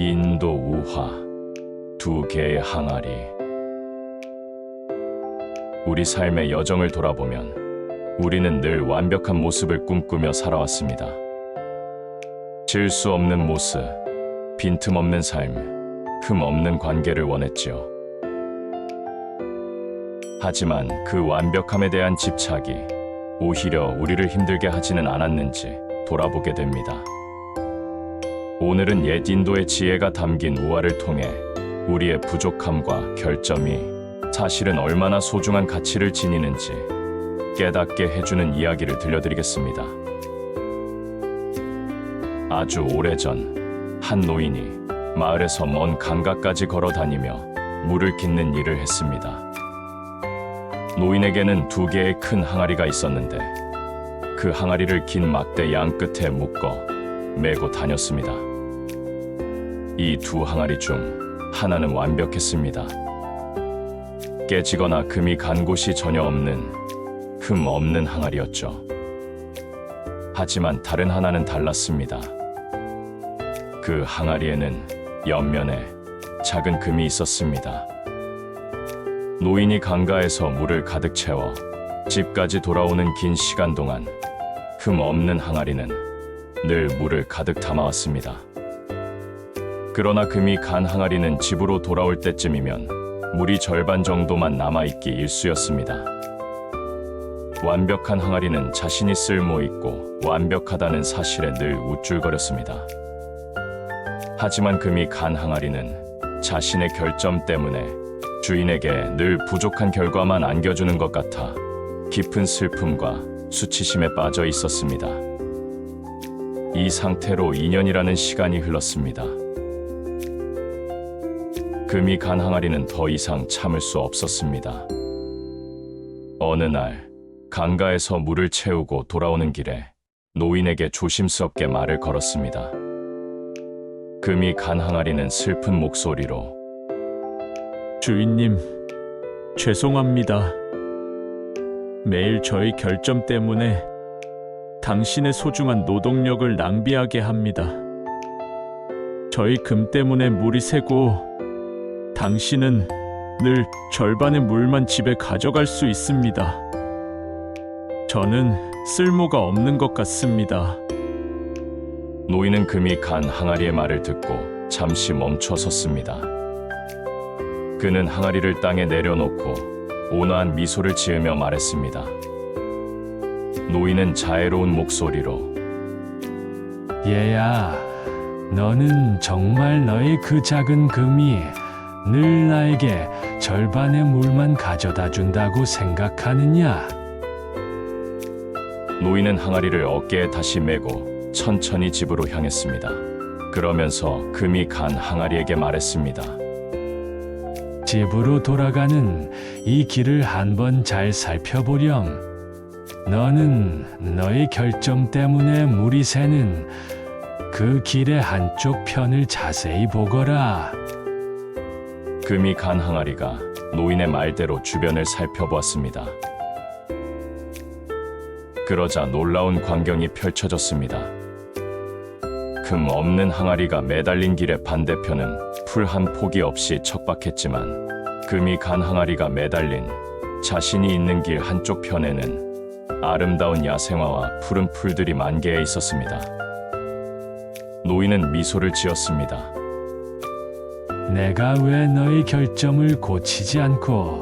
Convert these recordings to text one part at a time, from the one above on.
인도 우화, 두 개의 항아리. 우리 삶의 여정을 돌아보면 우리는 늘 완벽한 모습을 꿈꾸며 살아왔습니다. 실수 없는 모습, 빈틈없는 삶, 흠 없는 관계를 원했지요. 하지만 그 완벽함에 대한 집착이 오히려 우리를 힘들게 하지는 않았는지 돌아보게 됩니다. 오늘은 옛 인도의 지혜가 담긴 우화를 통해 우리의 부족함과 결점이 사실은 얼마나 소중한 가치를 지니는지 깨닫게 해주는 이야기를 들려드리겠습니다. 아주 오래전 한 노인이 마을에서 먼 강가까지 걸어 다니며 물을 깃는 일을 했습니다. 노인에게는 두 개의 큰 항아리가 있었는데 그 항아리를 긴 막대 양 끝에 묶어 메고 다녔습니다. 이 두 항아리 중 하나는 완벽했습니다. 깨지거나 금이 간 곳이 전혀 없는 흠 없는 항아리였죠. 하지만 다른 하나는 달랐습니다. 그 항아리에는 옆면에 작은 금이 있었습니다. 노인이 강가에서 물을 가득 채워 집까지 돌아오는 긴 시간 동안 흠 없는 항아리는 늘 물을 가득 담아왔습니다. 그러나 금이 간 항아리는 집으로 돌아올 때쯤이면 물이 절반 정도만 남아있기 일쑤였습니다. 완벽한 항아리는 자신이 쓸모있고 완벽하다는 사실에 늘 우쭐거렸습니다. 하지만 금이 간 항아리는 자신의 결점 때문에 주인에게 늘 부족한 결과만 안겨주는 것 같아 깊은 슬픔과 수치심에 빠져 있었습니다. 이 상태로 2년이라는 시간이 흘렀습니다. 금이 간 항아리는 더 이상 참을 수 없었습니다. 어느 날 강가에서 물을 채우고 돌아오는 길에 노인에게 조심스럽게 말을 걸었습니다. 금이 간 항아리는 슬픈 목소리로 주인님, 죄송합니다. 매일 저의 결점 때문에 당신의 소중한 노동력을 낭비하게 합니다. 저희 금 때문에 물이 새고 당신은 늘 절반의 물만 집에 가져갈 수 있습니다. 저는 쓸모가 없는 것 같습니다. 노인은 금이 간 항아리의 말을 듣고 잠시 멈춰 섰습니다. 그는 항아리를 땅에 내려놓고 온화한 미소를 지으며 말했습니다. 노인은 자애로운 목소리로 얘야, 너는 정말 너의 그 작은 금이 늘 나에게 절반의 물만 가져다 준다고 생각하느냐? 노인은 항아리를 어깨에 다시 메고 천천히 집으로 향했습니다. 그러면서 금이 간 항아리에게 말했습니다. 집으로 돌아가는 이 길을 한번 잘 살펴보렴. 너는 너의 결점 때문에 물이 새는 그 길의 한쪽 편을 자세히 보거라. 금이 간 항아리가 노인의 말대로 주변을 살펴보았습니다. 그러자 놀라운 광경이 펼쳐졌습니다. 금 없는 항아리가 매달린 길의 반대편은 풀 한 포기 없이 척박했지만 금이 간 항아리가 매달린 자신이 있는 길 한쪽 편에는 아름다운 야생화와 푸른 풀들이 만개해 있었습니다. 노인은 미소를 지었습니다. 내가 왜 너의 결점을 고치지 않고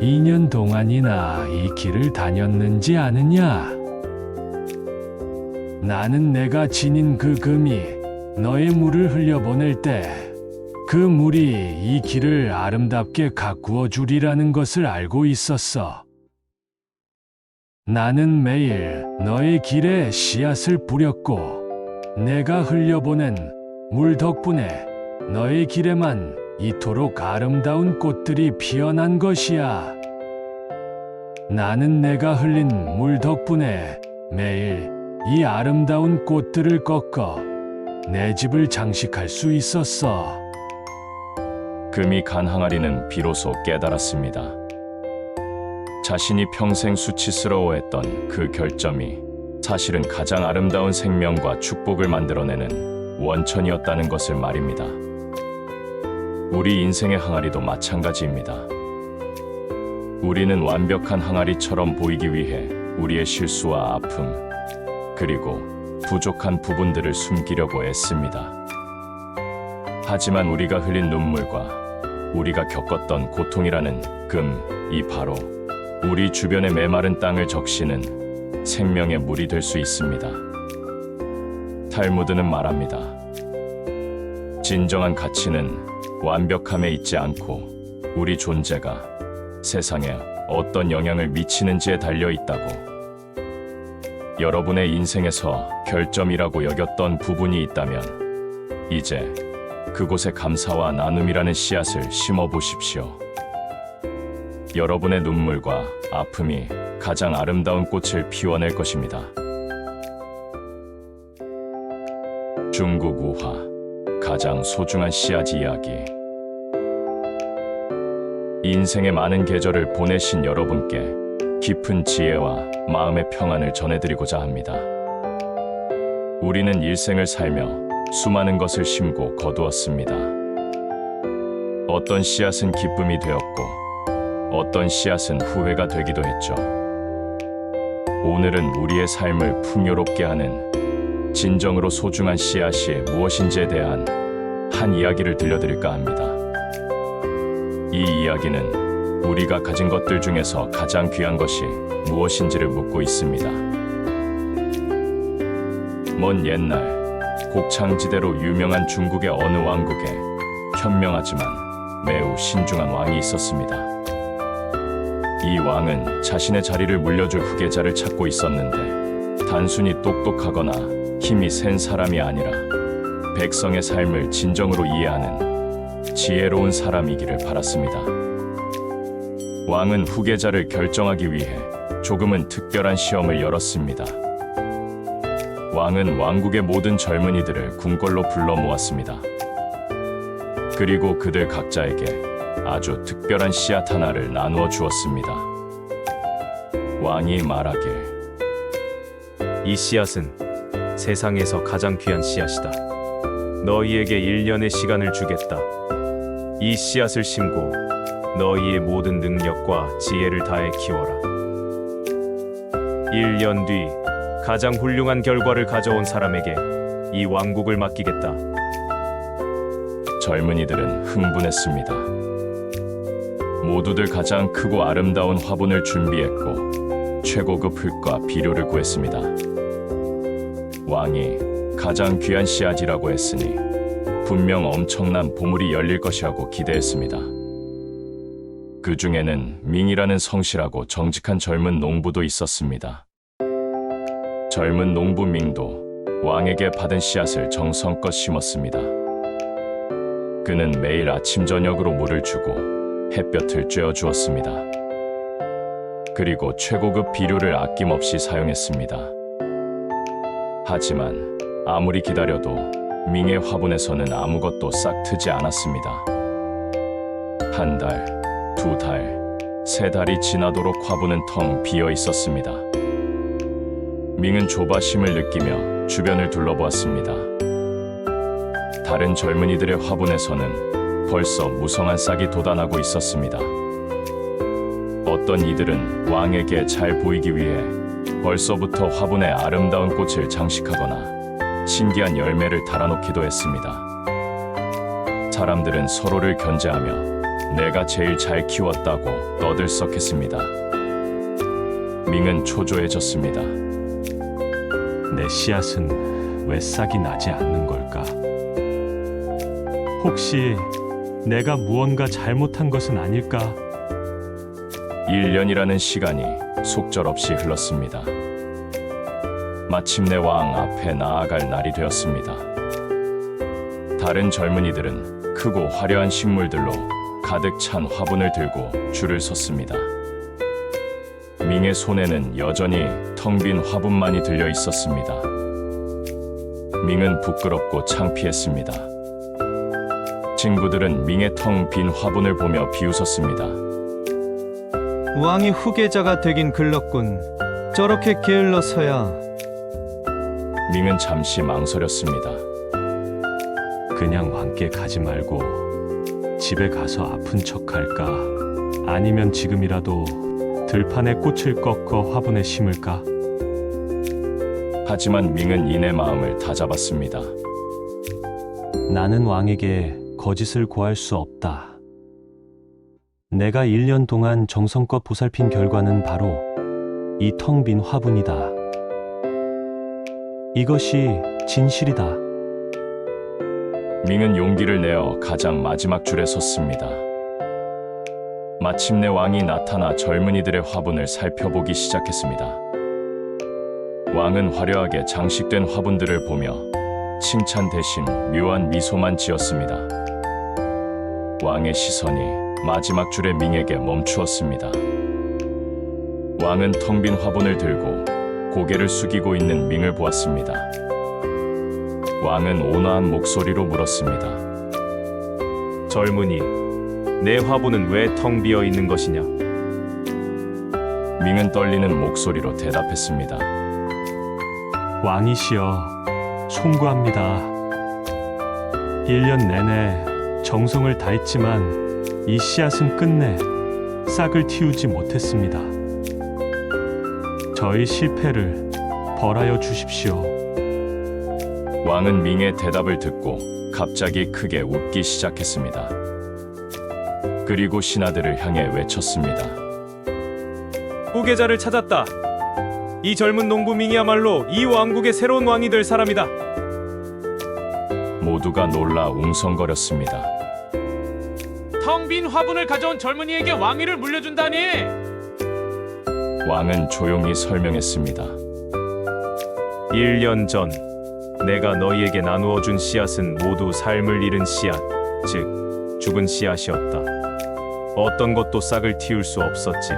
2년 동안이나 이 길을 다녔는지 아느냐? 나는 내가 지닌 그 금이 너의 물을 흘려보낼 때 그 물이 이 길을 아름답게 가꾸어 주리라는 것을 알고 있었어. 나는 매일 너의 길에 씨앗을 뿌렸고 내가 흘려보낸 물 덕분에 너의 길에만 이토록 아름다운 꽃들이 피어난 것이야. 나는 내가 흘린 물 덕분에 매일 이 아름다운 꽃들을 꺾어 내 집을 장식할 수 있었어. 금이 간 항아리는 비로소 깨달았습니다. 자신이 평생 수치스러워했던 그 결점이 사실은 가장 아름다운 생명과 축복을 만들어내는 원천이었다는 것을 말입니다. 우리 인생의 항아리도 마찬가지입니다. 우리는 완벽한 항아리처럼 보이기 위해 우리의 실수와 아픔, 그리고 부족한 부분들을 숨기려고 애씁니다. 하지만 우리가 흘린 눈물과 우리가 겪었던 고통이라는 금이 바로 우리 주변의 메마른 땅을 적시는 생명의 물이 될 수 있습니다. 탈무드는 말합니다. 진정한 가치는 완벽함에 있지 않고 우리 존재가 세상에 어떤 영향을 미치는지에 달려 있다고. 여러분의 인생에서 결점이라고 여겼던 부분이 있다면 이제 그곳에 감사와 나눔이라는 씨앗을 심어 보십시오. 여러분의 눈물과 아픔이 가장 아름다운 꽃을 피워낼 것입니다. 중국 우화 가장 소중한 씨앗 이야기. 인생의 많은 계절을 보내신 여러분께 깊은 지혜와 마음의 평안을 전해드리고자 합니다. 우리는 일생을 살며 수많은 것을 심고 거두었습니다. 어떤 씨앗은 기쁨이 되었고 어떤 씨앗은 후회가 되기도 했죠. 오늘은 우리의 삶을 풍요롭게 하는 진정으로 소중한 씨앗이 무엇인지에 대한 한 이야기를 들려드릴까 합니다. 이 이야기는 우리가 가진 것들 중에서 가장 귀한 것이 무엇인지를 묻고 있습니다. 먼 옛날 곡창지대로 유명한 중국의 어느 왕국에 현명하지만 매우 신중한 왕이 있었습니다. 이 왕은 자신의 자리를 물려줄 후계자를 찾고 있었는데 단순히 똑똑하거나 힘이 센 사람이 아니라 백성의 삶을 진정으로 이해하는 지혜로운 사람이기를 바랐습니다. 왕은 후계자를 결정하기 위해 조금은 특별한 시험을 열었습니다. 왕은 왕국의 모든 젊은이들을 궁궐로 불러 모았습니다. 그리고 그들 각자에게 아주 특별한 씨앗 하나를 나누어 주었습니다. 왕이 말하길, 이 씨앗은 세상에서 가장 귀한 씨앗이다. 너희에게 1년의 시간을 주겠다. 이 씨앗을 심고 너희의 모든 능력과 지혜를 다해 키워라. 1년 뒤 가장 훌륭한 결과를 가져온 사람에게 이 왕국을 맡기겠다. 젊은이들은 흥분했습니다. 모두들 가장 크고 아름다운 화분을 준비했고 최고급 흙과 비료를 구했습니다. 왕이 가장 귀한 씨앗이라고 했으니 분명 엄청난 보물이 열릴 것이라고 기대했습니다. 그 중에는 밍이라는 성실하고 정직한 젊은 농부도 있었습니다. 젊은 농부 밍도 왕에게 받은 씨앗을 정성껏 심었습니다. 그는 매일 아침 저녁으로 물을 주고 햇볕을 쬐어 주었습니다. 그리고 최고급 비료를 아낌없이 사용했습니다. 하지만 아무리 기다려도 밍의 화분에서는 아무것도 싹 트지 않았습니다. 한 달, 2달, 3달이 지나도록 화분은 텅 비어 있었습니다. 밍은 조바심을 느끼며 주변을 둘러보았습니다. 다른 젊은이들의 화분에서는 벌써 무성한 싹이 돋아나고 있었습니다. 어떤 이들은 왕에게 잘 보이기 위해 벌써부터 화분에 아름다운 꽃을 장식하거나 신기한 열매를 달아놓기도 했습니다. 사람들은 서로를 견제하며 내가 제일 잘 키웠다고 떠들썩했습니다. 밍은 초조해졌습니다. 내 씨앗은 왜 싹이 나지 않는 걸까? 혹시 내가 무언가 잘못한 것은 아닐까? 1년이라는 시간이 속절없이 흘렀습니다. 마침내 왕 앞에 나아갈 날이 되었습니다. 다른 젊은이들은 크고 화려한 식물들로 가득 찬 화분을 들고 줄을 섰습니다. 밍의 손에는 여전히 텅 빈 화분만이 들려 있었습니다. 밍은 부끄럽고 창피했습니다. 친구들은 밍의 텅 빈 화분을 보며 비웃었습니다. 왕이 후계자가 되긴 글렀군. 저렇게 게을러서야. 밍은 잠시 망설였습니다. 그냥 왕께 가지 말고 집에 가서 아픈 척 할까? 아니면 지금이라도 들판에 꽃을 꺾어 화분에 심을까? 하지만 밍은 이내 마음을 다잡았습니다. 나는 왕에게 거짓을 고할 수 없다. 내가 1년 동안 정성껏 보살핀 결과는 바로 이 텅 빈 화분이다. 이것이 진실이다. 밍은 용기를 내어 가장 마지막 줄에 섰습니다. 마침내 왕이 나타나 젊은이들의 화분을 살펴보기 시작했습니다. 왕은 화려하게 장식된 화분들을 보며 칭찬 대신 묘한 미소만 지었습니다. 왕의 시선이 마지막 줄의 밍에게 멈추었습니다. 왕은 텅 빈 화분을 들고 고개를 숙이고 있는 밍을 보았습니다. 왕은 온화한 목소리로 물었습니다. 젊은이, 내 화분은 왜 텅 비어 있는 것이냐? 밍은 떨리는 목소리로 대답했습니다. 왕이시여, 송구합니다. 1년 내내 정성을 다했지만 이 씨앗은 끝내 싹을 틔우지 못했습니다. 저의 실패를 벌하여 주십시오. 왕은 밍의 대답을 듣고 갑자기 크게 웃기 시작했습니다. 그리고 신하들을 향해 외쳤습니다. 후계자를 찾았다. 이 젊은 농부 밍이야말로 이 왕국의 새로운 왕이 될 사람이다. 모두가 놀라 웅성거렸습니다. 텅 빈 화분을 가져온 젊은이에게 왕위를 물려준다니! 왕은 조용히 설명했습니다. 1년 전 내가 너희에게 나누어 준 씨앗은 모두 삶을 잃은 씨앗, 즉 죽은 씨앗이었다. 어떤 것도 싹을 틔울 수 없었지.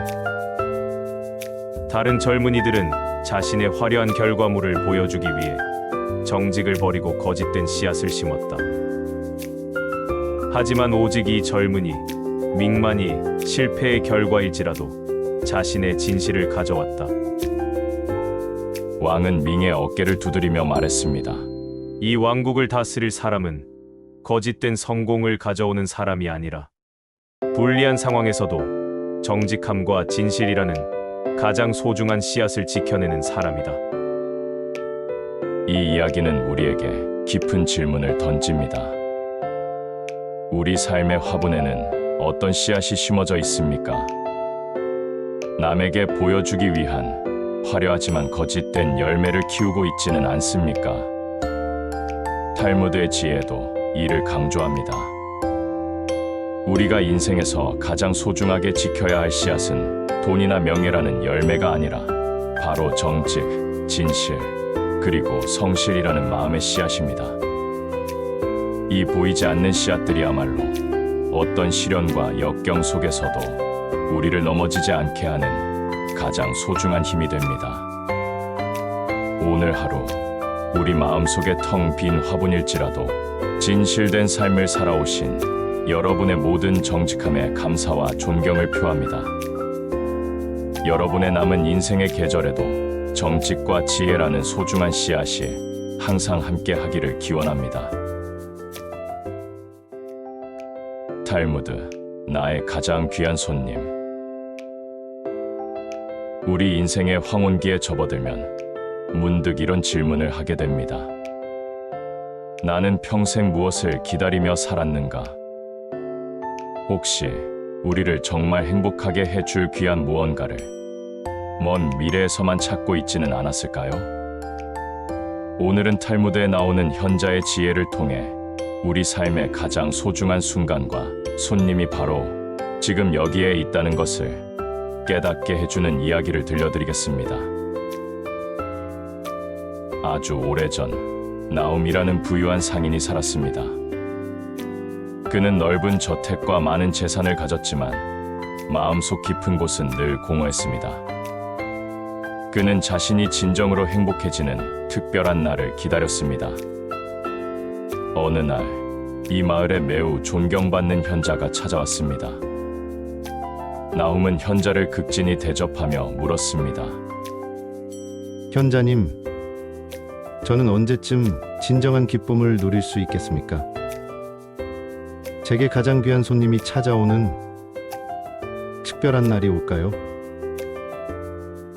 다른 젊은이들은 자신의 화려한 결과물을 보여주기 위해 정직을 버리고 거짓된 씨앗을 심었다. 하지만 오직 이 젊은이 밍만이 실패의 결과일지라도 자신의 진실을 가져왔다. 왕은 밍의 어깨를 두드리며 말했습니다. 이 왕국을 다스릴 사람은 거짓된 성공을 가져오는 사람이 아니라 불리한 상황에서도 정직함과 진실이라는 가장 소중한 씨앗을 지켜내는 사람이다. 이 이야기는 우리에게 깊은 질문을 던집니다. 우리 삶의 화분에는 어떤 씨앗이 심어져 있습니까? 남에게 보여주기 위한 화려하지만 거짓된 열매를 키우고 있지는 않습니까? 탈무드의 지혜도 이를 강조합니다. 우리가 인생에서 가장 소중하게 지켜야 할 씨앗은 돈이나 명예라는 열매가 아니라 바로 정직, 진실, 그리고 성실이라는 마음의 씨앗입니다. 이 보이지 않는 씨앗들이야말로 어떤 시련과 역경 속에서도 우리를 넘어지지 않게 하는 가장 소중한 힘이 됩니다. 오늘 하루 우리 마음속에 텅 빈 화분일지라도 진실된 삶을 살아오신 여러분의 모든 정직함에 감사와 존경을 표합니다. 여러분의 남은 인생의 계절에도 정직과 지혜라는 소중한 씨앗이 항상 함께 하기를 기원합니다. 탈무드, 나의 가장 귀한 손님. 우리 인생의 황혼기에 접어들면 문득 이런 질문을 하게 됩니다. 나는 평생 무엇을 기다리며 살았는가? 혹시 우리를 정말 행복하게 해줄 귀한 무언가를 먼 미래에서만 찾고 있지는 않았을까요? 오늘은 탈무드에 나오는 현자의 지혜를 통해 우리 삶의 가장 소중한 순간과 손님이 바로 지금 여기에 있다는 것을 깨닫게 해주는 이야기를 들려드리겠습니다. 아주 오래전 나움이라는 부유한 상인이 살았습니다. 그는 넓은 저택과 많은 재산을 가졌지만 마음속 깊은 곳은 늘 공허했습니다. 그는 자신이 진정으로 행복해지는 특별한 날을 기다렸습니다. 어느 날 이 마을에 매우 존경받는 현자가 찾아왔습니다. 나움은 현자를 극진히 대접하며 물었습니다. 현자님, 저는 언제쯤 진정한 기쁨을 누릴 수 있겠습니까? 제게 가장 귀한 손님이 찾아오는 특별한 날이 올까요?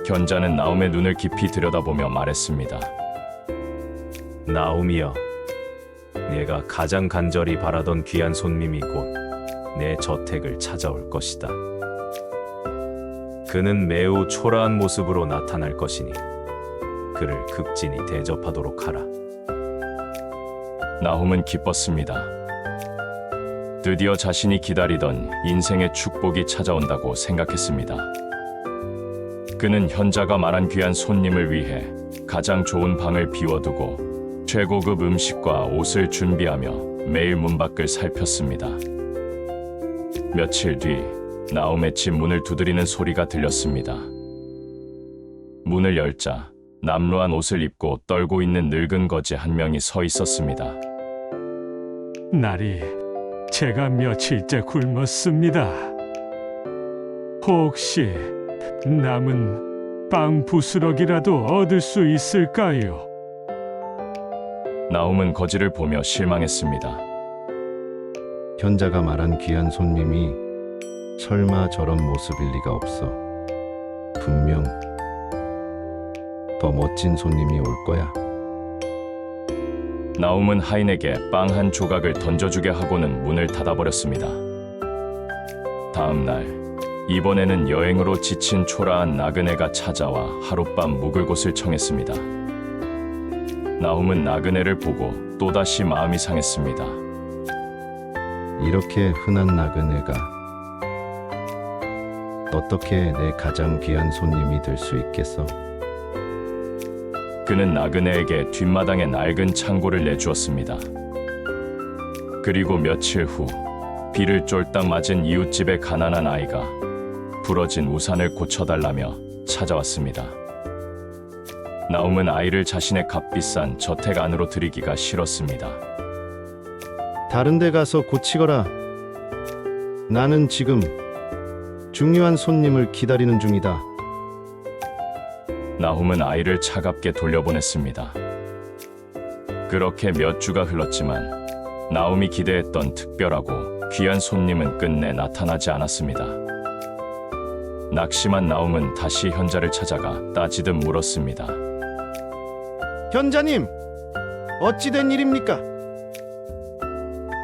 견자는 나움의 눈을 깊이 들여다보며 말했습니다. 나움이여, 내가 가장 간절히 바라던 귀한 손님이 곧 내 저택을 찾아올 것이다. 그는 매우 초라한 모습으로 나타날 것이니 그를 극진히 대접하도록 하라. 나훔은 기뻤습니다. 드디어 자신이 기다리던 인생의 축복이 찾아온다고 생각했습니다. 그는 현자가 말한 귀한 손님을 위해 가장 좋은 방을 비워두고 최고급 음식과 옷을 준비하며 매일 문 밖을 살폈습니다. 며칠 뒤 나움의 집 문을 두드리는 소리가 들렸습니다. 문을 열자 남루한 옷을 입고 떨고 있는 늙은 거지 한 명이 서 있었습니다. 날이 제가 며칠째 굶었습니다. 혹시 남은 빵 부스러기라도 얻을 수 있을까요? 나움은 거지를 보며 실망했습니다. 현자가 말한 귀한 손님이 설마 저런 모습일 리가 없어. 분명 더 멋진 손님이 올 거야. 나움은 하인에게 빵 한 조각을 던져주게 하고는 문을 닫아버렸습니다. 다음 날, 이번에는 여행으로 지친 초라한 나그네가 찾아와 하룻밤 묵을 곳을 청했습니다. 나움은 나그네를 보고 또다시 마음이 상했습니다. 이렇게 흔한 나그네가 어떻게 내 가장 귀한 손님이 될 수 있겠어? 그는 나그네에게 뒷마당에 낡은 창고를 내주었습니다. 그리고 며칠 후 비를 쫄딱 맞은 이웃집의 가난한 아이가 부러진 우산을 고쳐달라며 찾아왔습니다. 나움은 아이를 자신의 값비싼 저택 안으로 들이기가 싫었습니다. 다른 데 가서 고치거라. 나는 지금 중요한 손님을 기다리는 중이다. 나훔은 아이를 차갑게 돌려보냈습니다. 그렇게 몇 주가 흘렀지만 나움이 기대했던 특별하고 귀한 손님은 끝내 나타나지 않았습니다. 낙심한 나움은 다시 현자를 찾아가 따지듯 물었습니다. 현자님, 어찌 된 일입니까?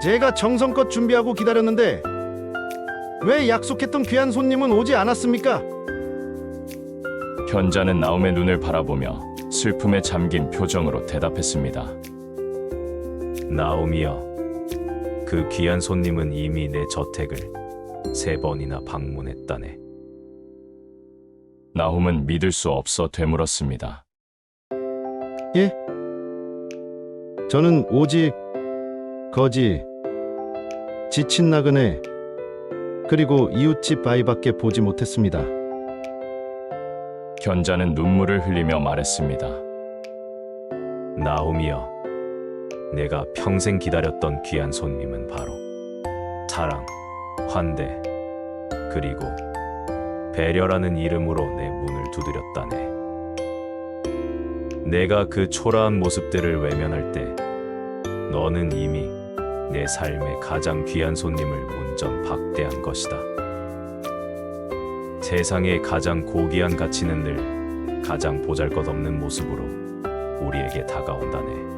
제가 정성껏 준비하고 기다렸는데 왜 약속했던 귀한 손님은 오지 않았습니까? 현자는 나움의 눈을 바라보며 슬픔에 잠긴 표정으로 대답했습니다. 나움이여, 그 귀한 손님은 이미 내 저택을 3번이나 방문했다네. 나훔은 믿을 수 없어 되물었습니다. 예? 저는 오직 거지, 지친 나그네, 그리고 이웃집 아이밖에 보지 못했습니다. 현자는 눈물을 흘리며 말했습니다. 나움이여, 내가 평생 기다렸던 귀한 손님은 바로 사랑, 환대, 그리고 배려라는 이름으로 내 문을 두드렸다네. 내가 그 초라한 모습들을 외면할 때 너는 이미 내 삶의 가장 귀한 손님을 문전 박대한 것이다. 세상의 가장 고귀한 가치는 늘 가장 보잘것없는 모습으로 우리에게 다가온다네.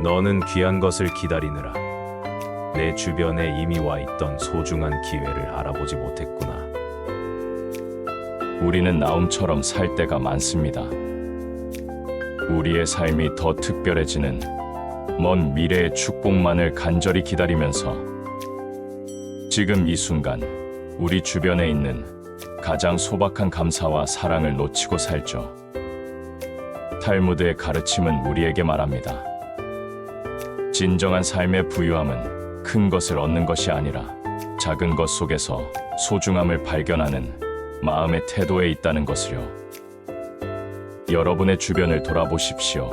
너는 귀한 것을 기다리느라 내 주변에 이미 와 있던 소중한 기회를 알아보지 못했구나. 우리는 나움처럼 살 때가 많습니다. 우리의 삶이 더 특별해지는 먼 미래의 축복만을 간절히 기다리면서 지금 이 순간 우리 주변에 있는 가장 소박한 감사와 사랑을 놓치고 살죠. 탈무드의 가르침은 우리에게 말합니다. 진정한 삶의 부유함은 큰 것을 얻는 것이 아니라 작은 것 속에서 소중함을 발견하는 마음의 태도에 있다는 것을요. 여러분의 주변을 돌아보십시오.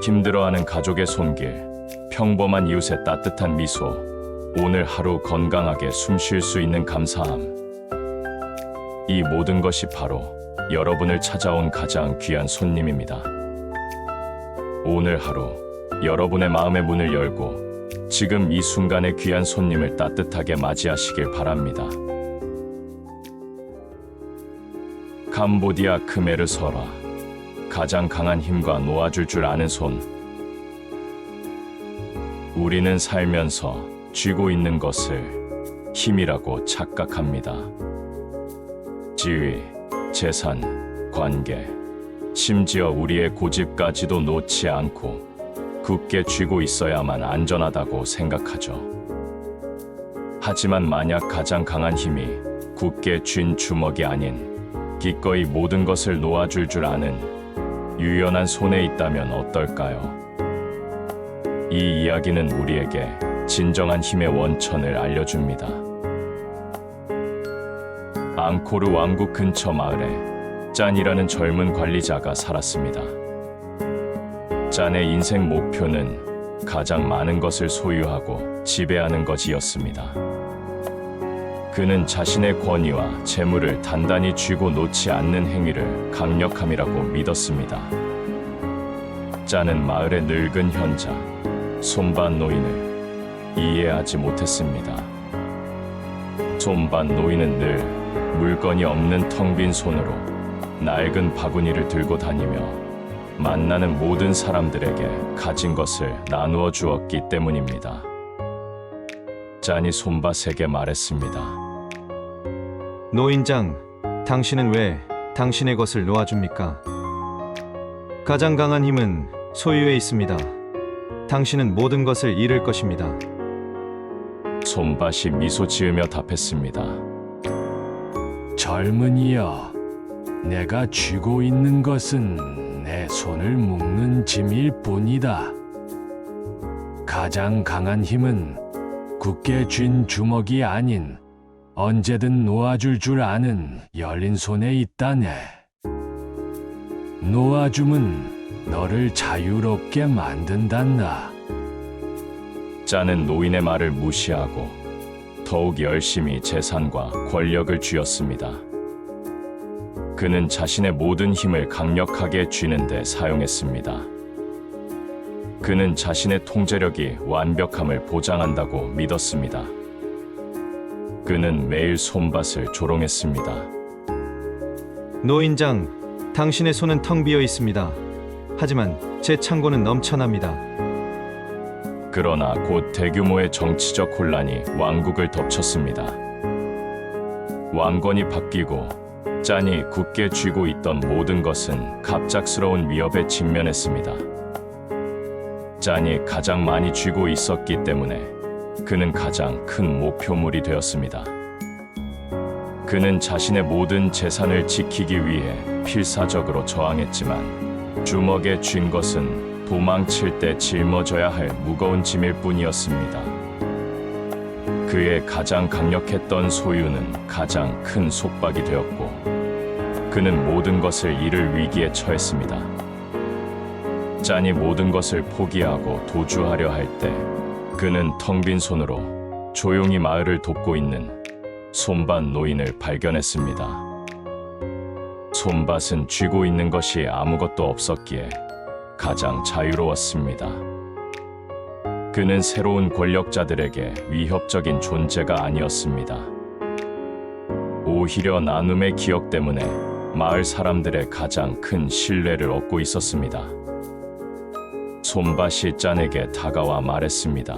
힘들어하는 가족의 손길, 평범한 이웃의 따뜻한 미소, 오늘 하루 건강하게 숨 쉴 수 있는 감사함. 이 모든 것이 바로 여러분을 찾아온 가장 귀한 손님입니다. 오늘 하루 여러분의 마음의 문을 열고 지금 이 순간에 귀한 손님을 따뜻하게 맞이하시길 바랍니다. 캄보디아 크메르 설화. 가장 강한 힘과 놓아줄 줄 아는 손. 우리는 살면서 쥐고 있는 것을 힘이라고 착각합니다. 지위, 재산, 관계, 심지어 우리의 고집까지도 놓지 않고 굳게 쥐고 있어야만 안전하다고 생각하죠. 하지만 만약 가장 강한 힘이 굳게 쥔 주먹이 아닌 기꺼이 모든 것을 놓아줄 줄 아는 유연한 손에 있다면 어떨까요? 이 이야기는 우리에게 진정한 힘의 원천을 알려줍니다. 앙코르 왕국 근처 마을에 짠이라는 젊은 관리자가 살았습니다. 짠의 인생 목표는 가장 많은 것을 소유하고 지배하는 것이었습니다. 그는 자신의 권위와 재물을 단단히 쥐고 놓지 않는 행위를 강력함이라고 믿었습니다. 짠은 마을의 늙은 현자, 손반 노인을 이해하지 못했습니다. 손반 노인은 늘 물건이 없는 텅 빈 손으로 낡은 바구니를 들고 다니며 만나는 모든 사람들에게 가진 것을 나누어 주었기 때문입니다. 짠이 손밭에게 말했습니다. 노인장, 당신은 왜 당신의 것을 놓아줍니까? 가장 강한 힘은 소유에 있습니다. 당신은 모든 것을 잃을 것입니다. 손밭이 미소 지으며 답했습니다. 젊은이여, 내가 쥐고 있는 것은 내 손을 묶는 짐일 뿐이다. 가장 강한 힘은 굳게 쥔 주먹이 아닌 언제든 놓아줄 줄 아는 열린 손에 있다네. 놓아줌은 너를 자유롭게 만든단다. 짠은 노인의 말을 무시하고 더욱 열심히 재산과 권력을 쥐었습니다. 그는 자신의 모든 힘을 강력하게 쥐는 데 사용했습니다. 그는 자신의 통제력이 완벽함을 보장한다고 믿었습니다. 그는 매일 손밭을 조롱했습니다. 노인장, 당신의 손은 텅 비어 있습니다. 하지만 제 창고는 넘쳐납니다. 그러나 곧 대규모의 정치적 혼란이 왕국을 덮쳤습니다. 왕권이 바뀌고 짠이 굳게 쥐고 있던 모든 것은 갑작스러운 위협에 직면했습니다. 짠이 가장 많이 쥐고 있었기 때문에 그는 가장 큰 목표물이 되었습니다. 그는 자신의 모든 재산을 지키기 위해 필사적으로 저항했지만 주먹에 쥔 것은 도망칠 때 짊어져야 할 무거운 짐일 뿐이었습니다. 그의 가장 강력했던 소유는 가장 큰 속박이 되었고 그는 모든 것을 잃을 위기에 처했습니다. 짠이 모든 것을 포기하고 도주하려 할 때 그는 텅 빈 손으로 조용히 마을을 돕고 있는 손밭 노인을 발견했습니다. 손밭은 쥐고 있는 것이 아무것도 없었기에 가장 자유로웠습니다. 그는 새로운 권력자들에게 위협적인 존재가 아니었습니다. 오히려 나눔의 기억 때문에 마을 사람들의 가장 큰 신뢰를 얻고 있었습니다. 손밭이 짠에게 다가와 말했습니다.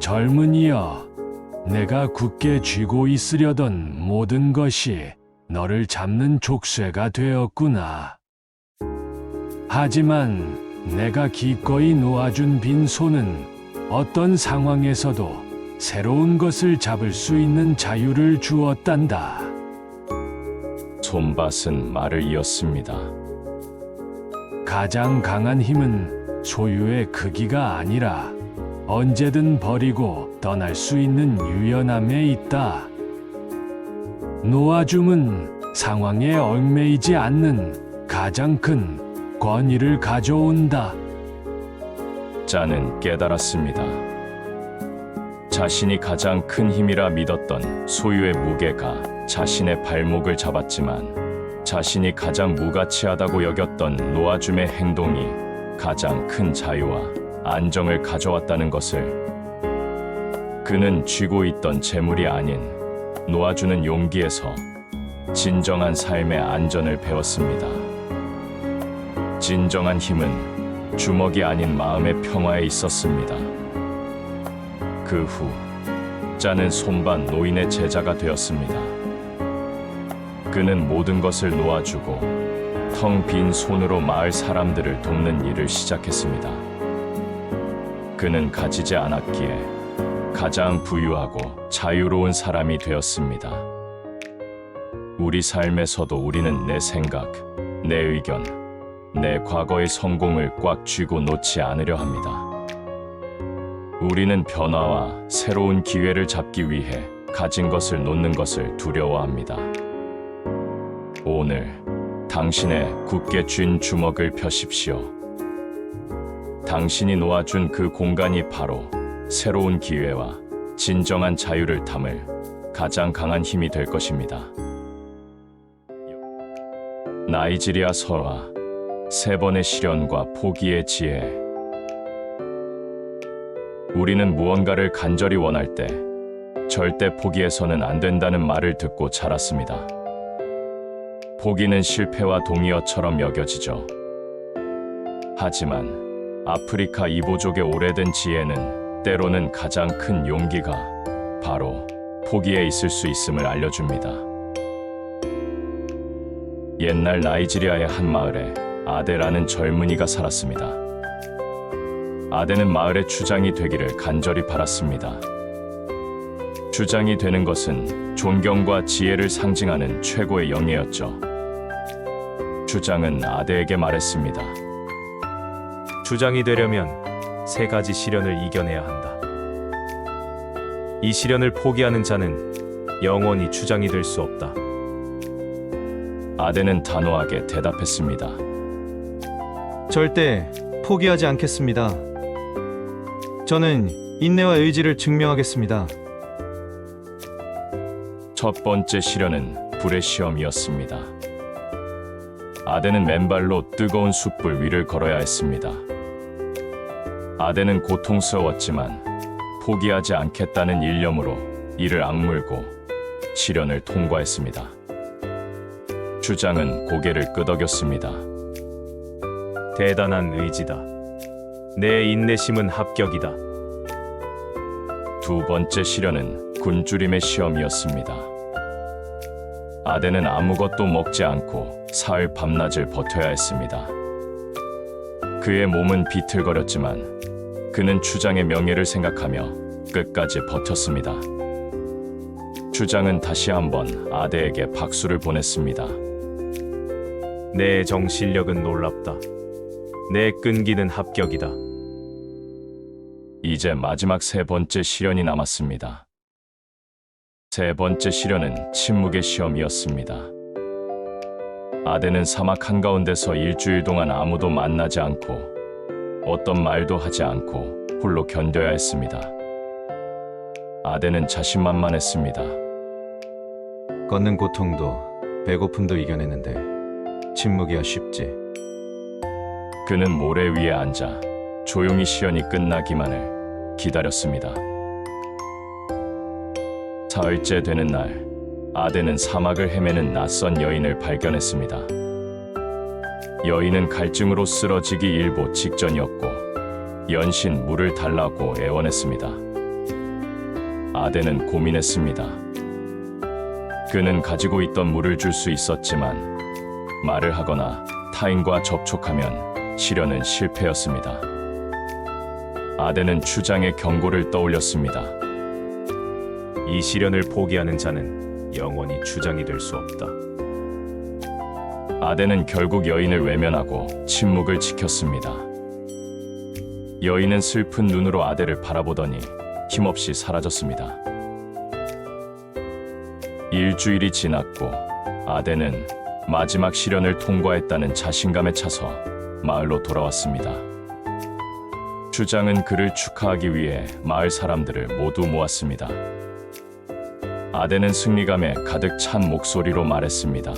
젊은이여, 내가 굳게 쥐고 있으려던 모든 것이 너를 잡는 족쇄가 되었구나. 하지만 내가 기꺼이 놓아준 빈 손은 어떤 상황에서도 새로운 것을 잡을 수 있는 자유를 주었단다. 손밭은 말을 이었습니다. 가장 강한 힘은 소유의 크기가 아니라 언제든 버리고 떠날 수 있는 유연함에 있다. 놓아줌은 상황에 얽매이지 않는 가장 큰 권위를 가져온다. 짠은 깨달았습니다. 자신이 가장 큰 힘이라 믿었던 소유의 무게가 자신의 발목을 잡았지만 자신이 가장 무가치하다고 여겼던 놓아줌의 행동이 가장 큰 자유와 안정을 가져왔다는 것을, 그는 쥐고 있던 재물이 아닌 놓아주는 용기에서 진정한 삶의 안전을 배웠습니다. 진정한 힘은 주먹이 아닌 마음의 평화에 있었습니다. 그 후 짜는 손반 노인의 제자가 되었습니다. 그는 모든 것을 놓아주고 텅 빈 손으로 마을 사람들을 돕는 일을 시작했습니다. 그는 가지지 않았기에 가장 부유하고 자유로운 사람이 되었습니다. 우리 삶에서도 우리는 내 생각, 내 의견, 내 과거의 성공을 꽉 쥐고 놓지 않으려 합니다. 우리는 변화와 새로운 기회를 잡기 위해 가진 것을 놓는 것을 두려워합니다. 오늘 당신의 굳게 쥔 주먹을 펴십시오. 당신이 놓아준 그 공간이 바로 새로운 기회와 진정한 자유를 담을 가장 강한 힘이 될 것입니다. 나이지리아 설화, 3번의 시련과 포기의 지혜. 우리는 무언가를 간절히 원할 때 절대 포기해서는 안 된다는 말을 듣고 자랐습니다. 포기는 실패와 동의어처럼 여겨지죠. 하지만 아프리카 이보족의 오래된 지혜는 때로는 가장 큰 용기가 바로 포기에 있을 수 있음을 알려줍니다. 옛날 나이지리아의 한 마을에 아데라는 젊은이가 살았습니다. 아데는 마을의 주장이 되기를 간절히 바랐습니다. 주장이 되는 것은 존경과 지혜를 상징하는 최고의 영예였죠. 주장은 아데에게 말했습니다. 주장이 되려면 3가지 시련을 이겨내야 한다. 이 시련을 포기하는 자는 영원히 주장이 될 수 없다. 아데는 단호하게 대답했습니다. 절대 포기하지 않겠습니다. 저는 인내와 의지를 증명하겠습니다. 첫 번째 시련은 불의 시험이었습니다. 아데는 맨발로 뜨거운 숯불 위를 걸어야 했습니다. 아데는 고통스러웠지만 포기하지 않겠다는 일념으로 이를 악물고 시련을 통과했습니다. 주장은 고개를 끄덕였습니다. 대단한 의지다. 내 인내심은 합격이다. 두 번째 시련은 굶주림의 시험이었습니다. 아데는 아무것도 먹지 않고 사흘 밤낮을 버텨야 했습니다. 그의 몸은 비틀거렸지만 그는 주장의 명예를 생각하며 끝까지 버텼습니다. 주장은 다시 한번 아데에게 박수를 보냈습니다. 내 정신력은 놀랍다. 내 끈기는 합격이다. 이제 마지막 3번째 시련이 남았습니다. 3번째 시련은 침묵의 시험이었습니다. 아데는 사막 한가운데서 일주일 동안 아무도 만나지 않고 어떤 말도 하지 않고 홀로 견뎌야 했습니다. 아데는 자신만만했습니다. 걷는 고통도 배고픔도 이겨내는데 침묵이야 쉽지. 그는 모래 위에 앉아 조용히 시련이 끝나기만을 기다렸습니다. 사흘째 되는 날, 아데는 사막을 헤매는 낯선 여인을 발견했습니다. 여인은 갈증으로 쓰러지기 일보 직전이었고 연신 물을 달라고 애원했습니다. 아데는 고민했습니다. 그는 가지고 있던 물을 줄 수 있었지만 말을 하거나 타인과 접촉하면 시련은 실패였습니다. 아데는 주장의 경고를 떠올렸습니다. 이 시련을 포기하는 자는 영원히 주장이 될 수 없다. 아데는 결국 여인을 외면하고 침묵을 지켰습니다. 여인은 슬픈 눈으로 아데를 바라보더니 힘없이 사라졌습니다. 일주일이 지났고 아데는 마지막 시련을 통과했다는 자신감에 차서 마을로 돌아왔습니다. 주장은 그를 축하하기 위해 마을 사람들을 모두 모았습니다. 아데는 승리감에 가득 찬 목소리로 말했습니다.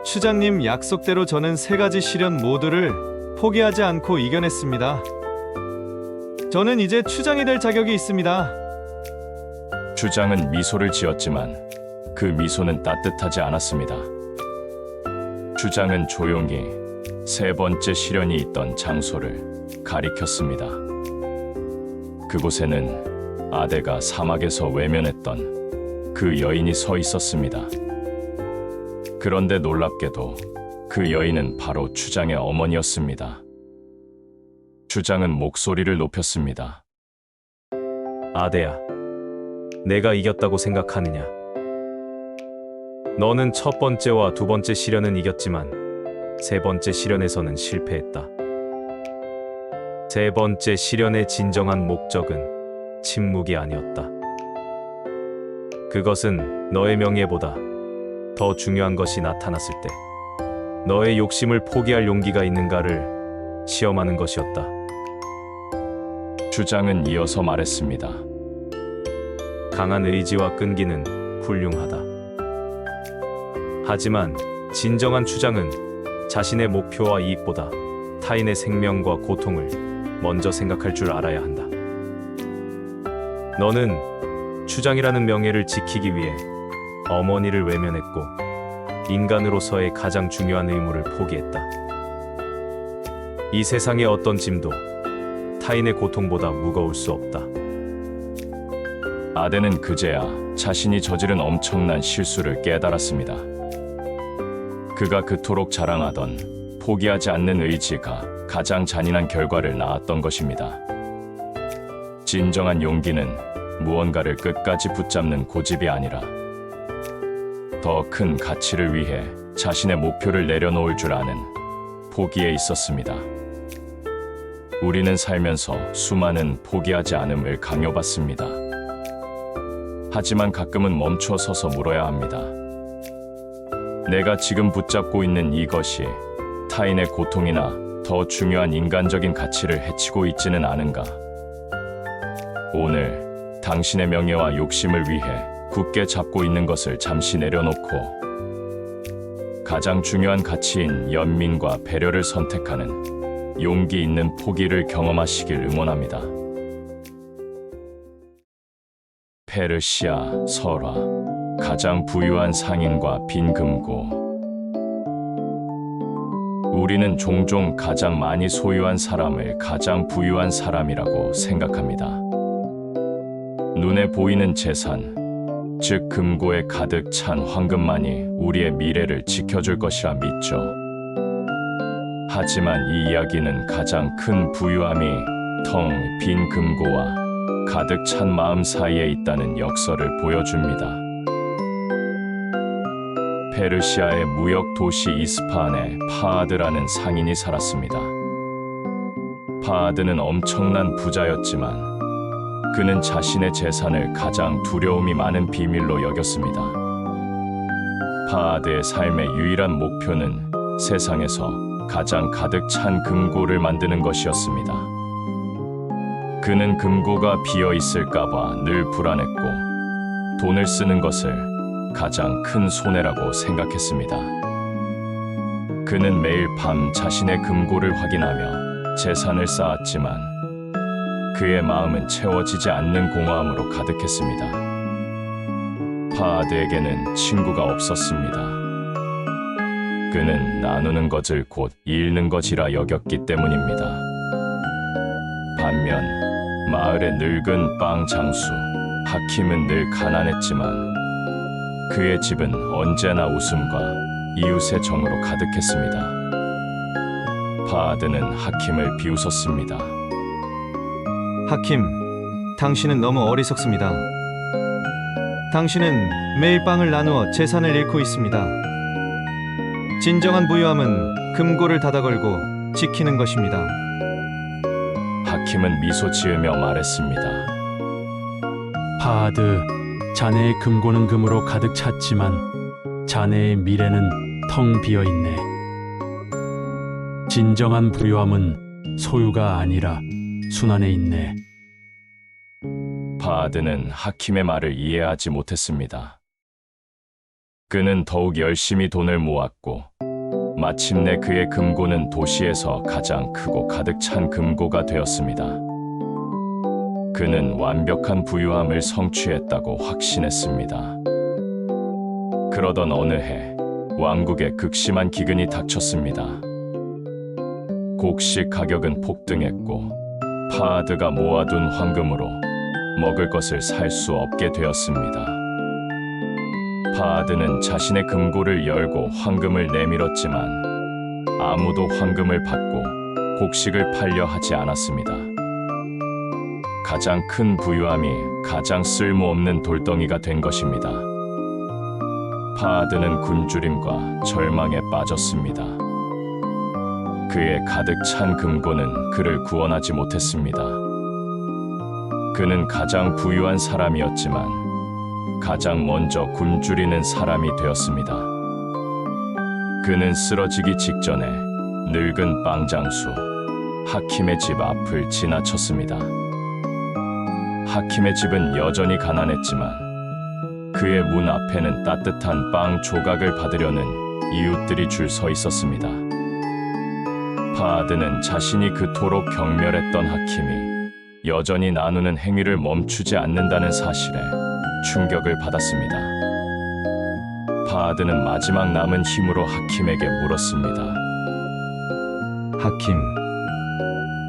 추장님 약속대로 저는 3가지 시련 모두를 포기하지 않고 이겨냈습니다. 저는 이제 추장이 될 자격이 있습니다. 주장은 미소를 지었지만 그 미소는 따뜻하지 않았습니다. 주장은 조용히 세 번째 시련이 있던 장소를 가리켰습니다. 그곳에는 아대가 사막에서 외면했던 그 여인이 서 있었습니다. 그런데 놀랍게도 그 여인은 바로 주장의 어머니였습니다. 주장은 목소리를 높였습니다. 아대야, 내가 이겼다고 생각하느냐? 너는 첫 번째와 두 번째 시련은 이겼지만 세 번째 시련에서는 실패했다. 세 번째 시련의 진정한 목적은 침묵이 아니었다. 그것은 너의 명예보다 더 중요한 것이 나타났을 때 너의 욕심을 포기할 용기가 있는가를 시험하는 것이었다. 주장은 이어서 말했습니다. 강한 의지와 끈기는 훌륭하다. 하지만 진정한 추장은 자신의 목표와 이익보다 타인의 생명과 고통을 먼저 생각할 줄 알아야 한다. 너는 추장이라는 명예를 지키기 위해 어머니를 외면했고 인간으로서의 가장 중요한 의무를 포기했다. 이 세상의 어떤 짐도 타인의 고통보다 무거울 수 없다. 아대는 그제야 자신이 저지른 엄청난 실수를 깨달았습니다. 그가 그토록 자랑하던 포기하지 않는 의지가 가장 잔인한 결과를 낳았던 것입니다. 진정한 용기는 무언가를 끝까지 붙잡는 고집이 아니라 더 큰 가치를 위해 자신의 목표를 내려놓을 줄 아는 포기에 있었습니다. 우리는 살면서 수많은 포기하지 않음을 강요받습니다. 하지만 가끔은 멈춰 서서 물어야 합니다. 내가 지금 붙잡고 있는 이것이 타인의 고통이나 더 중요한 인간적인 가치를 해치고 있지는 않은가? 오늘 당신의 명예와 욕심을 위해 굳게 잡고 있는 것을 잠시 내려놓고 가장 중요한 가치인 연민과 배려를 선택하는 용기 있는 포기를 경험하시길 응원합니다. 페르시아 설화 가장 부유한 상인과 빈 금고. 우리는 종종 가장 많이 소유한 사람을 가장 부유한 사람이라고 생각합니다. 눈에 보이는 재산, 즉 금고에 가득 찬 황금만이 우리의 미래를 지켜줄 것이라 믿죠. 하지만 이 이야기는 가장 큰 부유함이 텅 빈 금고와 가득 찬 마음 사이에 있다는 역설을 보여줍니다. 페르시아의 무역 도시 이스파한에 파하드라는 상인이 살았습니다. 파하드는 엄청난 부자였지만 그는 자신의 재산을 가장 두려움이 많은 비밀로 여겼습니다. 파하드의 삶의 유일한 목표는 세상에서 가장 가득 찬 금고를 만드는 것이었습니다. 그는 금고가 비어 있을까봐 늘 불안했고 돈을 쓰는 것을 가장 큰 손해라고 생각했습니다. 그는 매일 밤 자신의 금고를 확인하며 재산을 쌓았지만 그의 마음은 채워지지 않는 공허함으로 가득했습니다. 파하드에게는 친구가 없었습니다. 그는 나누는 것을 곧 잃는 것이라 여겼기 때문입니다. 반면 마을의 늙은 빵 장수 하킴은 늘 가난했지만 그의 집은 언제나 웃음과 이웃의 정으로 가득했습니다. 파하드는 하킴을 비웃었습니다. 하킴, 당신은 너무 어리석습니다. 당신은 매일 빵을 나누어 재산을 잃고 있습니다. 진정한 부유함은 금고를 닫아 걸고 지키는 것입니다. 하킴은 미소 지으며 말했습니다. 파하드, 자네의 금고는 금으로 가득 찼지만 자네의 미래는 텅 비어 있네. 진정한 부유함은 소유가 아니라 순환에 있네. 파하드는 하킴의 말을 이해하지 못했습니다. 그는 더욱 열심히 돈을 모았고 마침내 그의 금고는 도시에서 가장 크고 가득 찬 금고가 되었습니다. 그는 완벽한 부유함을 성취했다고 확신했습니다. 그러던 어느 해 왕국에 극심한 기근이 닥쳤습니다. 곡식 가격은 폭등했고 파하드가 모아둔 황금으로 먹을 것을 살 수 없게 되었습니다. 파하드는 자신의 금고를 열고 황금을 내밀었지만 아무도 황금을 받고 곡식을 팔려 하지 않았습니다. 가장 큰 부유함이 가장 쓸모없는 돌덩이가 된 것입니다. 파하드는 굶주림과 절망에 빠졌습니다. 그의 가득 찬 금고는 그를 구원하지 못했습니다. 그는 가장 부유한 사람이었지만 가장 먼저 굶주리는 사람이 되었습니다. 그는 쓰러지기 직전에 늙은 빵장수 하킴의 집 앞을 지나쳤습니다. 하킴의 집은 여전히 가난했지만 그의 문 앞에는 따뜻한 빵 조각을 받으려는 이웃들이 줄 서 있었습니다. 파하드는 자신이 그토록 경멸했던 하킴이 여전히 나누는 행위를 멈추지 않는다는 사실에 충격을 받았습니다. 파하드는 마지막 남은 힘으로 하킴에게 물었습니다. 하킴,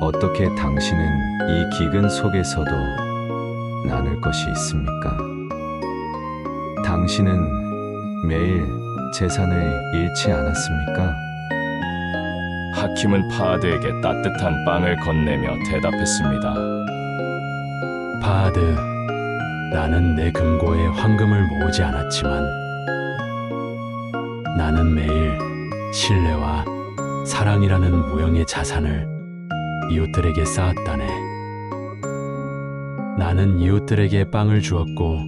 어떻게 당신은 이 기근 속에서도 나눌 것이 있습니까? 당신은 매일 재산을 잃지 않았습니까? 하킴은 파하드에게 따뜻한 빵을 건네며 대답했습니다. 파하드, 나는 내 금고에 황금을 모으지 않았지만 나는 매일 신뢰와 사랑이라는 무형의 자산을 이웃들에게 쌓았다네. 나는 이웃들에게 빵을 주었고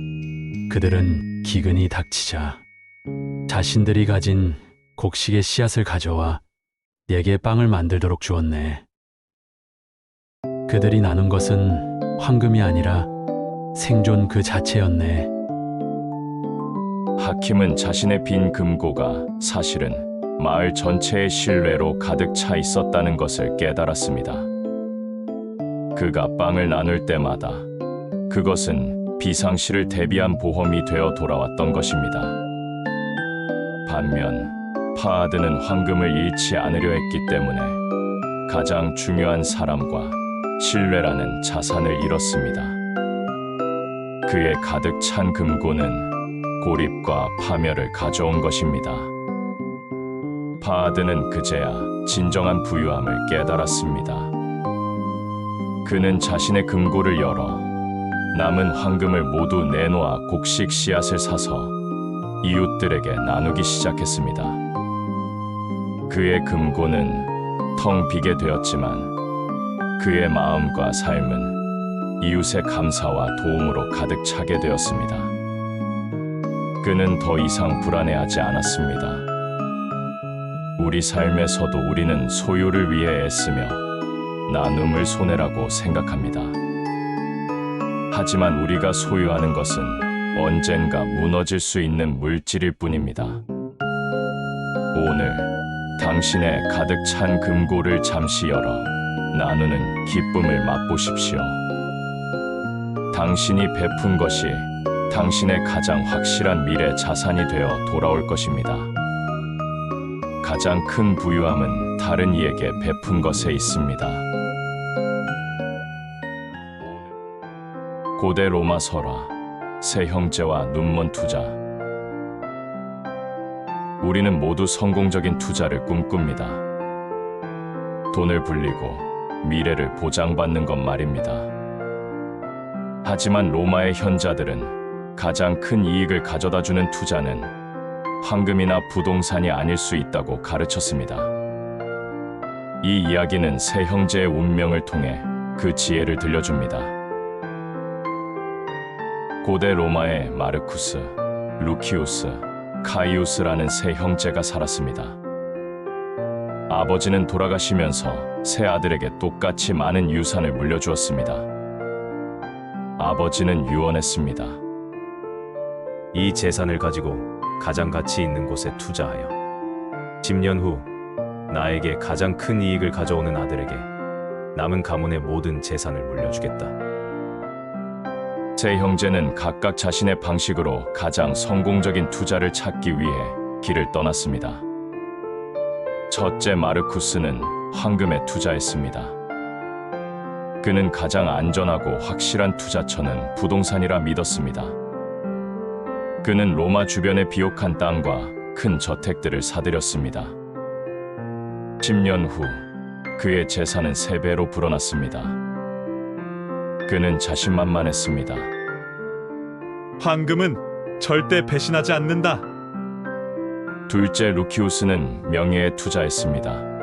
그들은 기근이 닥치자 자신들이 가진 곡식의 씨앗을 가져와 내게 빵을 만들도록 주었네. 그들이 나눈 것은 황금이 아니라 생존 그 자체였네. 하킴은 자신의 빈 금고가 사실은 마을 전체의 신뢰로 가득 차 있었다는 것을 깨달았습니다. 그가 빵을 나눌 때마다 그것은 비상시를 대비한 보험이 되어 돌아왔던 것입니다. 반면 파하드는 황금을 잃지 않으려 했기 때문에 가장 중요한 사람과 신뢰라는 자산을 잃었습니다. 그의 가득 찬 금고는 고립과 파멸을 가져온 것입니다. 파하드는 그제야 진정한 부유함을 깨달았습니다. 그는 자신의 금고를 열어 남은 황금을 모두 내놓아 곡식 씨앗을 사서 이웃들에게 나누기 시작했습니다. 그의 금고는 텅 비게 되었지만 그의 마음과 삶은 이웃의 감사와 도움으로 가득 차게 되었습니다. 그는 더 이상 불안해하지 않았습니다. 우리 삶에서도 우리는 소유를 위해 애쓰며 나눔을 손해라고 생각합니다. 하지만 우리가 소유하는 것은 언젠가 무너질 수 있는 물질일 뿐입니다. 오늘 당신의 가득 찬 금고를 잠시 열어 나누는 기쁨을 맛보십시오. 당신이 베푼 것이 당신의 가장 확실한 미래 자산이 되어 돌아올 것입니다. 가장 큰 부유함은 다른 이에게 베푼 것에 있습니다. 고대 로마 설화, 세 형제와 눈먼 투자. 우리는 모두 성공적인 투자를 꿈꿉니다. 돈을 불리고 미래를 보장받는 것 말입니다. 하지만 로마의 현자들은 가장 큰 이익을 가져다주는 투자는 황금이나 부동산이 아닐 수 있다고 가르쳤습니다. 이 이야기는 세 형제의 운명을 통해 그 지혜를 들려줍니다. 고대 로마의 마르쿠스, 루키우스, 카이우스라는 세 형제가 살았습니다. 아버지는 돌아가시면서 세 아들에게 똑같이 많은 유산을 물려주었습니다. 아버지는 유언했습니다. 이 재산을 가지고 가장 가치 있는 곳에 투자하여 10년 후 나에게 가장 큰 이익을 가져오는 아들에게 남은 가문의 모든 재산을 물려주겠다. 세 형제는 각각 자신의 방식으로 가장 성공적인 투자를 찾기 위해 길을 떠났습니다. 첫째 마르쿠스는 황금에 투자했습니다. 그는 가장 안전하고 확실한 투자처는 부동산이라 믿었습니다. 그는 로마 주변의 비옥한 땅과 큰 저택들을 사들였습니다. 10년 후 그의 재산은 3배로 불어났습니다. 그는 자신만만했습니다. 황금은 절대 배신하지 않는다. 둘째 루키우스는 명예에 투자했습니다.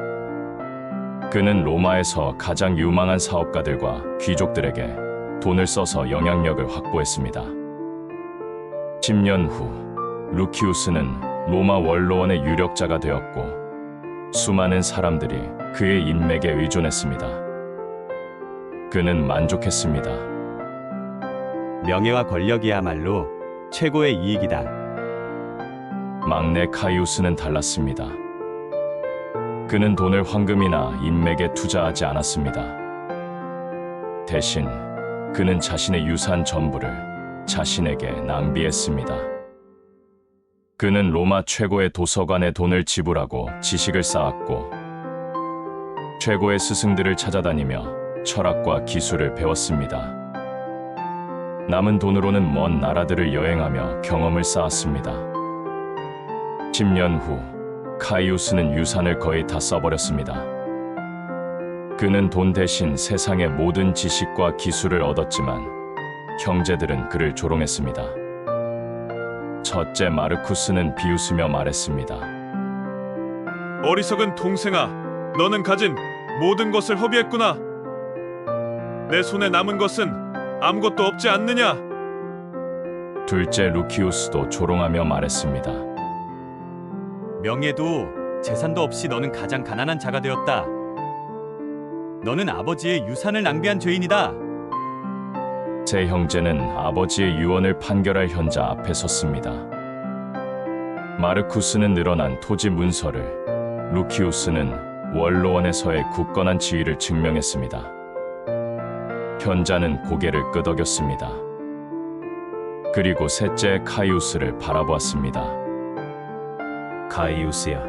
그는 로마에서 가장 유망한 사업가들과 귀족들에게 돈을 써서 영향력을 확보했습니다. 10년 후 루키우스는 로마 원로원의 유력자가 되었고 수많은 사람들이 그의 인맥에 의존했습니다. 그는 만족했습니다. 명예와 권력이야말로 최고의 이익이다. 막내 카이우스는 달랐습니다. 그는 돈을 황금이나 인맥에 투자하지 않았습니다. 대신 그는 자신의 유산 전부를 자신에게 낭비했습니다. 그는 로마 최고의 도서관에 돈을 지불하고 지식을 쌓았고 최고의 스승들을 찾아다니며 철학과 기술을 배웠습니다. 남은 돈으로는 먼 나라들을 여행하며 경험을 쌓았습니다. 10년 후 카이우스는 유산을 거의 다 써버렸습니다. 그는 돈 대신 세상의 모든 지식과 기술을 얻었지만 형제들은 그를 조롱했습니다. 첫째 마르쿠스는 비웃으며 말했습니다. 어리석은 동생아, 너는 가진 모든 것을 허비했구나. 내 손에 남은 것은 아무것도 없지 않느냐? 둘째 루키우스도 조롱하며 말했습니다. 명예도 재산도 없이 너는 가장 가난한 자가 되었다. 너는 아버지의 유산을 낭비한 죄인이다. 세 형제는 아버지의 유언을 판결할 현자 앞에 섰습니다. 마르쿠스는 늘어난 토지 문서를, 루키우스는 원로원에서의 굳건한 지위를 증명했습니다. 현자는 고개를 끄덕였습니다. 그리고 셋째 카이우스를 바라보았습니다. 카이우스야,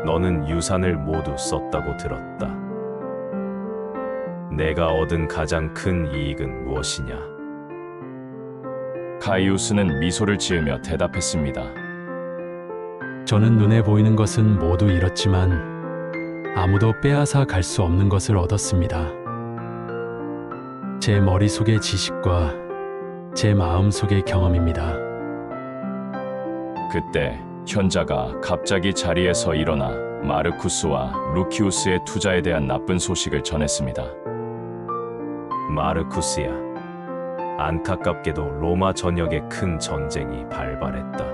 너는 유산을 모두 썼다고 들었다. 내가 얻은 가장 큰 이익은 무엇이냐? 카이우스는 미소를 지으며 대답했습니다. 저는 눈에 보이는 것은 모두 잃었지만 아무도 빼앗아 갈 수 없는 것을 얻었습니다. 제 머릿속의 지식과 제 마음속의 경험입니다. 그때 현자가 갑자기 자리에서 일어나 마르쿠스와 루키우스의 투자에 대한 나쁜 소식을 전했습니다. 마르쿠스야, 안타깝게도 로마 전역에 큰 전쟁이 발발했다.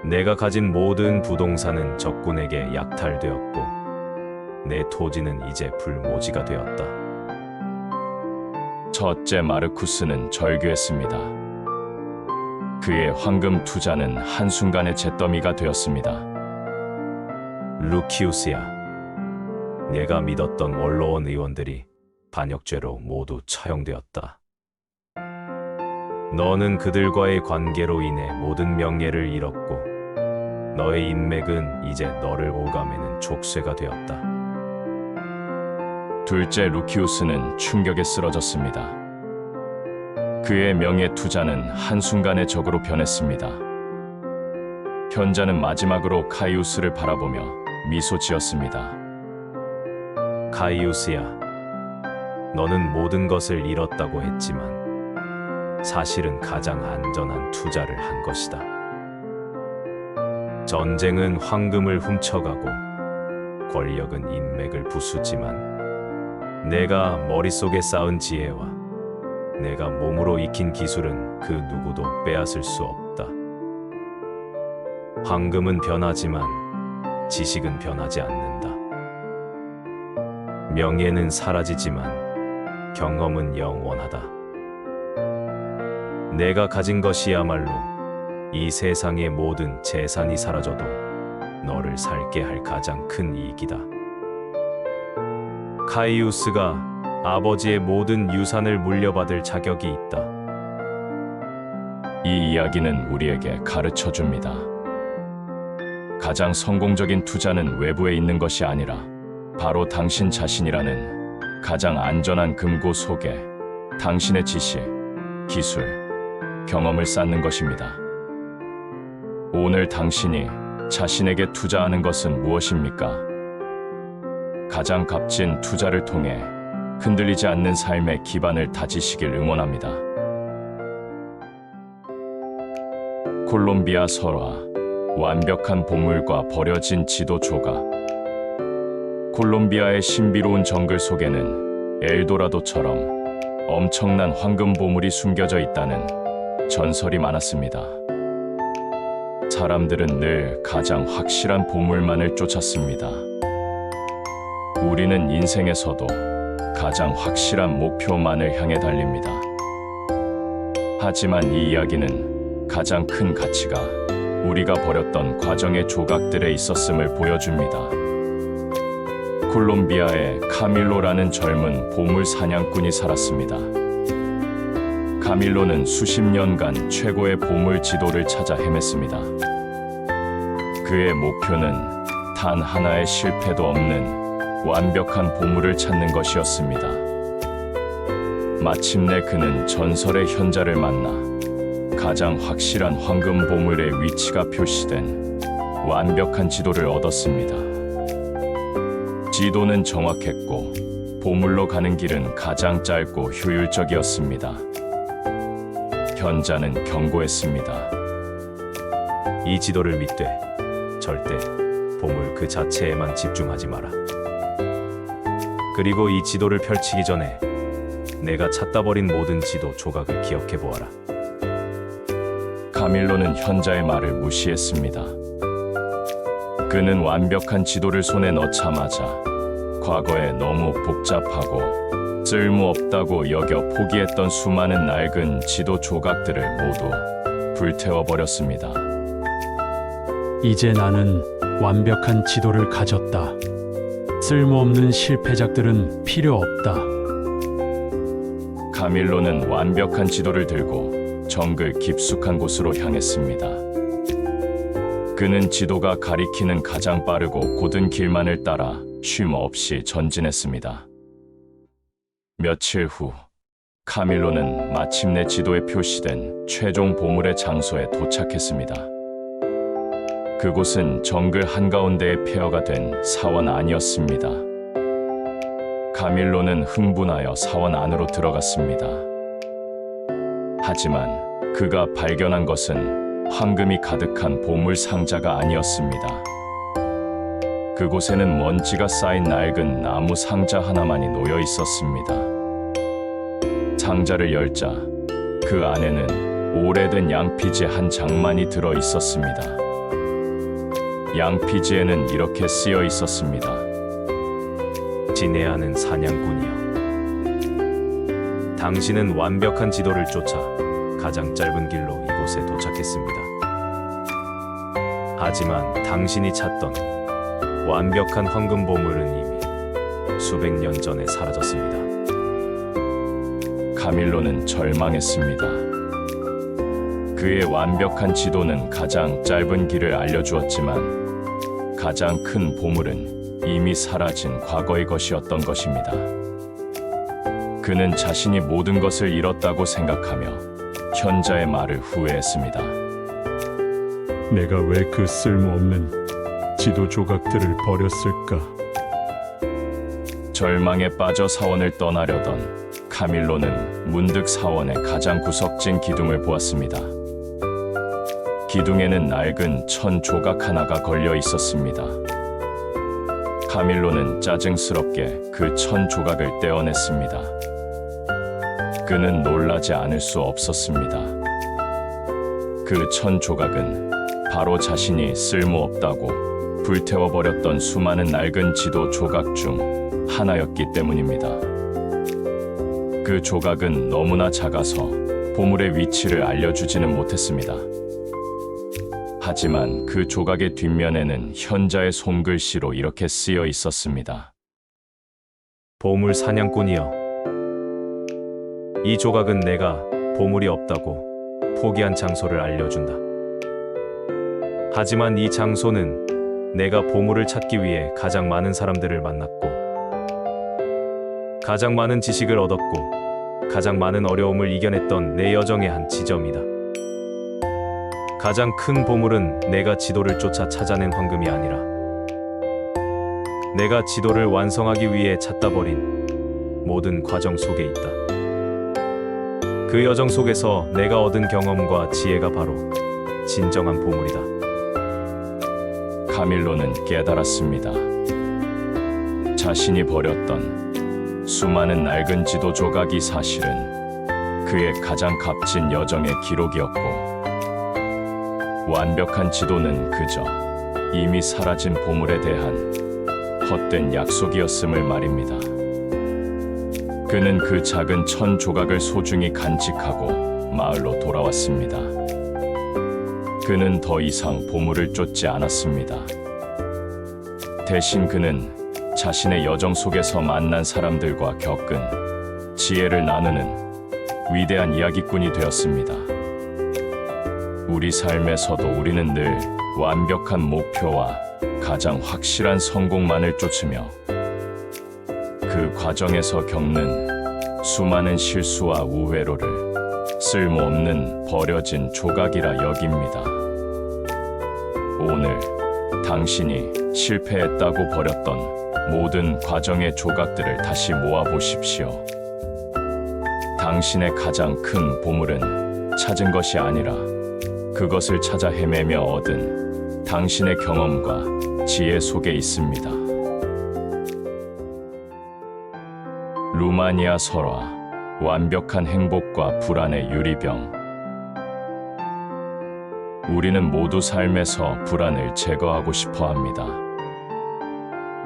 내가 가진 모든 부동산은 적군에게 약탈되었고 내 토지는 이제 불모지가 되었다. 첫째 마르쿠스는 절규했습니다. 그의 황금 투자는 한순간의 잿더미가 되었습니다. 루키우스야, 내가 믿었던 원로원 의원들이 반역죄로 모두 처형되었다. 너는 그들과의 관계로 인해 모든 명예를 잃었고 너의 인맥은 이제 너를 오가매는 족쇄가 되었다. 둘째 루키우스는 충격에 쓰러졌습니다. 그의 명예 투자는 한순간의 적으로 변했습니다. 현자는 마지막으로 카이우스를 바라보며 미소 지었습니다. 카이우스야, 너는 모든 것을 잃었다고 했지만 사실은 가장 안전한 투자를 한 것이다. 전쟁은 황금을 훔쳐가고 권력은 인맥을 부수지만 내가 머릿속에 쌓은 지혜와 내가 몸으로 익힌 기술은 그 누구도 빼앗을 수 없다. 황금은 변하지만 지식은 변하지 않는다. 명예는 사라지지만 경험은 영원하다. 내가 가진 것이야말로 이 세상의 모든 재산이 사라져도 너를 살게 할 가장 큰 이익이다. 카이우스가 아버지의 모든 유산을 물려받을 자격이 있다. 이 이야기는 우리에게 가르쳐 줍니다. 가장 성공적인 투자는 외부에 있는 것이 아니라 바로 당신 자신이라는 가장 안전한 금고 속에 당신의 지식, 기술, 경험을 쌓는 것입니다. 오늘 당신이 자신에게 투자하는 것은 무엇입니까? 가장 값진 투자를 통해 흔들리지 않는 삶의 기반을 다지시길 응원합니다. 콜롬비아 설화, 완벽한 보물과 버려진 지도 조각. 콜롬비아의 신비로운 정글 속에는 엘도라도처럼 엄청난 황금 보물이 숨겨져 있다는 전설이 많았습니다. 사람들은 늘 가장 확실한 보물만을 쫓았습니다. 우리는 인생에서도 가장 확실한 목표만을 향해 달립니다. 하지만 이 이야기는 가장 큰 가치가 우리가 버렸던 과정의 조각들에 있었음을 보여줍니다. 콜롬비아에 카밀로라는 젊은 보물 사냥꾼이 살았습니다. 카밀로는 수십 년간 최고의 보물 지도를 찾아 헤맸습니다. 그의 목표는 단 하나의 실패도 없는 완벽한 보물을 찾는 것이었습니다. 마침내 그는 전설의 현자를 만나 가장 확실한 황금 보물의 위치가 표시된 완벽한 지도를 얻었습니다. 지도는 정확했고 보물로 가는 길은 가장 짧고 효율적이었습니다. 현자는 경고했습니다. 이 지도를 믿되 절대 보물 그 자체에만 집중하지 마라. 그리고 이 지도를 펼치기 전에 내가 찾다 버린 모든 지도 조각을 기억해 보아라. 카밀로는 현자의 말을 무시했습니다. 그는 완벽한 지도를 손에 넣자마자 과거에 너무 복잡하고 쓸모없다고 여겨 포기했던 수많은 낡은 지도 조각들을 모두 불태워버렸습니다. 이제 나는 완벽한 지도를 가졌다. 쓸모없는 실패작들은 필요 없다. 카밀로는 완벽한 지도를 들고 정글 깊숙한 곳으로 향했습니다. 그는 지도가 가리키는 가장 빠르고 곧은 길만을 따라 쉼 없이 전진했습니다. 며칠 후, 카밀로는 마침내 지도에 표시된 최종 보물의 장소에 도착했습니다. 그곳은 정글 한가운데에 폐허가 된 사원 안이었습니다. 카밀로는 흥분하여 사원 안으로 들어갔습니다. 하지만 그가 발견한 것은 황금이 가득한 보물 상자가 아니었습니다. 그곳에는 먼지가 쌓인 낡은 나무 상자 하나만이 놓여 있었습니다. 상자를 열자 그 안에는 오래된 양피지 한 장만이 들어 있었습니다. 양피지에는 이렇게 쓰여 있었습니다. 지내하는 사냥꾼이여. 당신은 완벽한 지도를 쫓아 가장 짧은 길로 이곳에 도착했습니다. 하지만 당신이 찾던 완벽한 황금 보물은 이미 수백 년 전에 사라졌습니다. 카밀로는 절망했습니다. 그의 완벽한 지도는 가장 짧은 길을 알려주었지만 가장 큰 보물은 이미 사라진 과거의 것이었던 것입니다. 그는 자신이 모든 것을 잃었다고 생각하며 현자의 말을 후회했습니다. 내가 왜 그 쓸모없는 지도 조각들을 버렸을까? 절망에 빠져 사원을 떠나려던 카밀로는 문득 사원의 가장 구석진 기둥을 보았습니다. 기둥에는 낡은 천 조각 하나가 걸려 있었습니다. 카밀로는 짜증스럽게 그 천 조각을 떼어냈습니다. 그는 놀라지 않을 수 없었습니다. 그 천 조각은 바로 자신이 쓸모없다고 불태워버렸던 수많은 낡은 지도 조각 중 하나였기 때문입니다. 그 조각은 너무나 작아서 보물의 위치를 알려주지는 못했습니다. 하지만 그 조각의 뒷면에는 현자의 손글씨로 이렇게 쓰여 있었습니다. 보물 사냥꾼이여. 이 조각은 내가 보물이 없다고 포기한 장소를 알려준다. 하지만 이 장소는 내가 보물을 찾기 위해 가장 많은 사람들을 만났고, 가장 많은 지식을 얻었고, 가장 많은 어려움을 이겨냈던 내 여정의 한 지점이다. 가장 큰 보물은 내가 지도를 쫓아 찾아낸 황금이 아니라 내가 지도를 완성하기 위해 찾다 버린 모든 과정 속에 있다. 그 여정 속에서 내가 얻은 경험과 지혜가 바로 진정한 보물이다. 카밀로는 깨달았습니다. 자신이 버렸던 수많은 낡은 지도 조각이 사실은 그의 가장 값진 여정의 기록이었고, 완벽한 지도는 그저 이미 사라진 보물에 대한 헛된 약속이었음을 말입니다. 그는 그 작은 천 조각을 소중히 간직하고 마을로 돌아왔습니다. 그는 더 이상 보물을 쫓지 않았습니다. 대신 그는 자신의 여정 속에서 만난 사람들과 겪은 지혜를 나누는 위대한 이야기꾼이 되었습니다. 우리 삶에서도 우리는 늘 완벽한 목표와 가장 확실한 성공만을 쫓으며 그 과정에서 겪는 수많은 실수와 우회로를 쓸모없는 버려진 조각이라 여깁니다. 오늘 당신이 실패했다고 버렸던 모든 과정의 조각들을 다시 모아보십시오. 당신의 가장 큰 보물은 찾은 것이 아니라 그것을 찾아 헤매며 얻은 당신의 경험과 지혜 속에 있습니다. 루마니아 설화, 완벽한 행복과 불안의 유리병. 우리는 모두 삶에서 불안을 제거하고 싶어 합니다.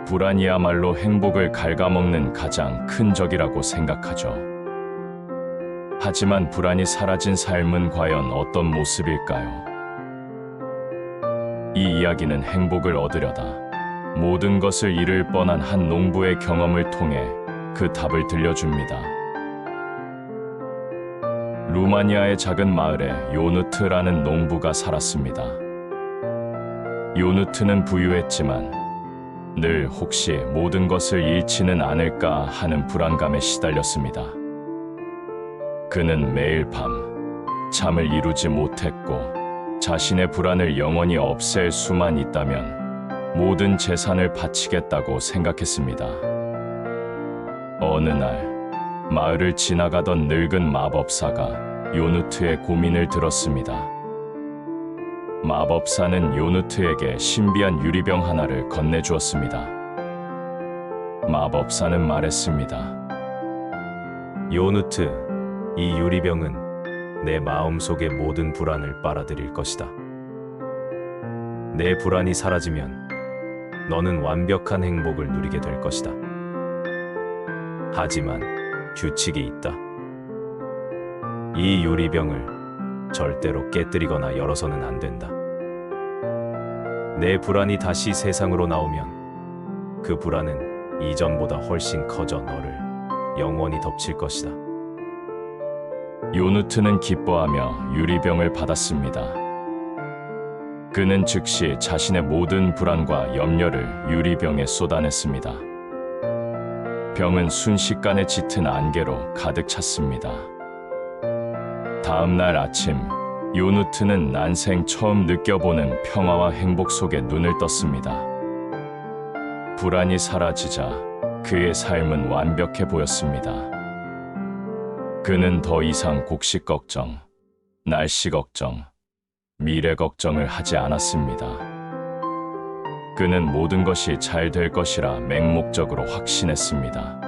불안이야말로 행복을 갉아먹는 가장 큰 적이라고 생각하죠. 하지만 불안이 사라진 삶은 과연 어떤 모습일까요? 이 이야기는 행복을 얻으려다 모든 것을 잃을 뻔한 한 농부의 경험을 통해 그 답을 들려줍니다. 루마니아의 작은 마을에 요누트라는 농부가 살았습니다. 요누트는 부유했지만 늘 혹시 모든 것을 잃지는 않을까 하는 불안감에 시달렸습니다. 그는 매일 밤 잠을 이루지 못했고, 자신의 불안을 영원히 없앨 수만 있다면 모든 재산을 바치겠다고 생각했습니다. 어느 날 마을을 지나가던 늙은 마법사가 요누트의 고민을 들었습니다. 마법사는 요누트에게 신비한 유리병 하나를 건네주었습니다. 마법사는 말했습니다. 요누트, 이 유리병은 내 마음속의 모든 불안을 빨아들일 것이다. 내 불안이 사라지면 너는 완벽한 행복을 누리게 될 것이다. 하지만 규칙이 있다. 이 유리병을 절대로 깨뜨리거나 열어서는 안 된다. 내 불안이 다시 세상으로 나오면 그 불안은 이전보다 훨씬 커져 너를 영원히 덮칠 것이다. 요누트는 기뻐하며 유리병을 받았습니다. 그는 즉시 자신의 모든 불안과 염려를 유리병에 쏟아냈습니다. 병은 순식간에 짙은 안개로 가득 찼습니다. 다음 날 아침, 요누트는 난생 처음 느껴보는 평화와 행복 속에 눈을 떴습니다. 불안이 사라지자 그의 삶은 완벽해 보였습니다. 그는 더 이상 곡식 걱정, 날씨 걱정, 미래 걱정을 하지 않았습니다. 그는 모든 것이 잘 될 것이라 맹목적으로 확신했습니다.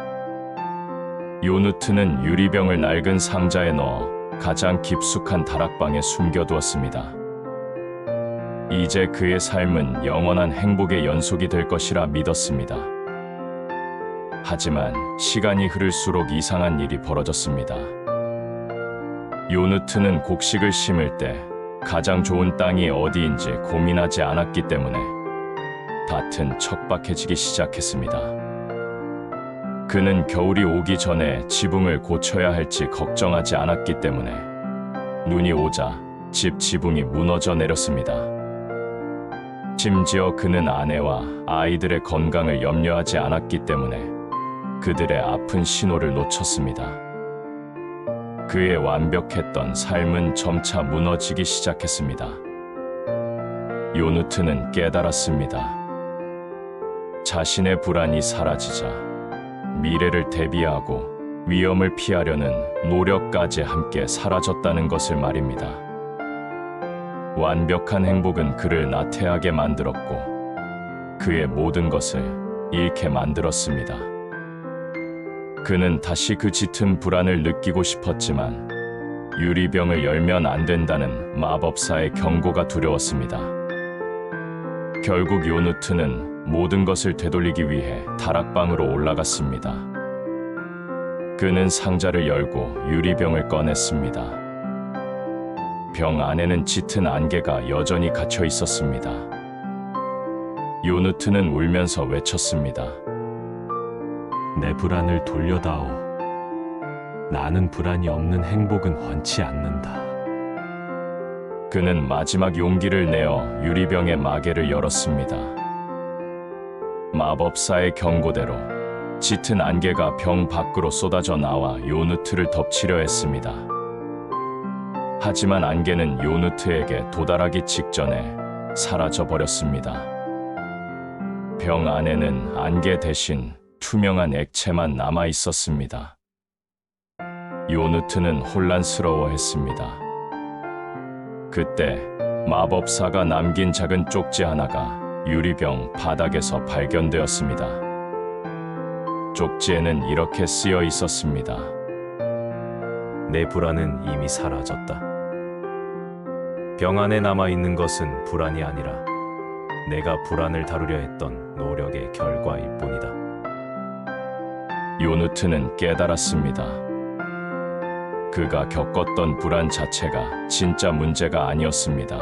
요누트는 유리병을 낡은 상자에 넣어 가장 깊숙한 다락방에 숨겨두었습니다. 이제 그의 삶은 영원한 행복의 연속이 될 것이라 믿었습니다. 하지만 시간이 흐를수록 이상한 일이 벌어졌습니다. 요누트는 곡식을 심을 때 가장 좋은 땅이 어디인지 고민하지 않았기 때문에 밭은 척박해지기 시작했습니다. 그는 겨울이 오기 전에 지붕을 고쳐야 할지 걱정하지 않았기 때문에 눈이 오자 집 지붕이 무너져 내렸습니다. 심지어 그는 아내와 아이들의 건강을 염려하지 않았기 때문에 그들의 아픈 신호를 놓쳤습니다. 그의 완벽했던 삶은 점차 무너지기 시작했습니다. 요누트는 깨달았습니다. 자신의 불안이 사라지자 미래를 대비하고 위험을 피하려는 노력까지 함께 사라졌다는 것을 말입니다. 완벽한 행복은 그를 나태하게 만들었고 그의 모든 것을 잃게 만들었습니다. 그는 다시 그 짙은 불안을 느끼고 싶었지만 유리병을 열면 안 된다는 마법사의 경고가 두려웠습니다. 결국 요누트는 모든 것을 되돌리기 위해 다락방으로 올라갔습니다. 그는 상자를 열고 유리병을 꺼냈습니다. 병 안에는 짙은 안개가 여전히 갇혀 있었습니다. 요누트는 울면서 외쳤습니다. 내 불안을 돌려다오. 나는 불안이 없는 행복은 원치 않는다. 그는 마지막 용기를 내어 유리병의 마개를 열었습니다. 마법사의 경고대로 짙은 안개가 병 밖으로 쏟아져 나와 요누트를 덮치려 했습니다. 하지만 안개는 요누트에게 도달하기 직전에 사라져 버렸습니다. 병 안에는 안개 대신 투명한 액체만 남아 있었습니다. 요누트는 혼란스러워했습니다. 그때 마법사가 남긴 작은 쪽지 하나가 유리병 바닥에서 발견되었습니다. 쪽지에는 이렇게 쓰여 있었습니다. 내 불안은 이미 사라졌다. 병 안에 남아있는 것은 불안이 아니라 내가 불안을 다루려 했던 노력의 결과일 뿐이다. 요누트는 깨달았습니다. 그가 겪었던 불안 자체가 진짜 문제가 아니었습니다.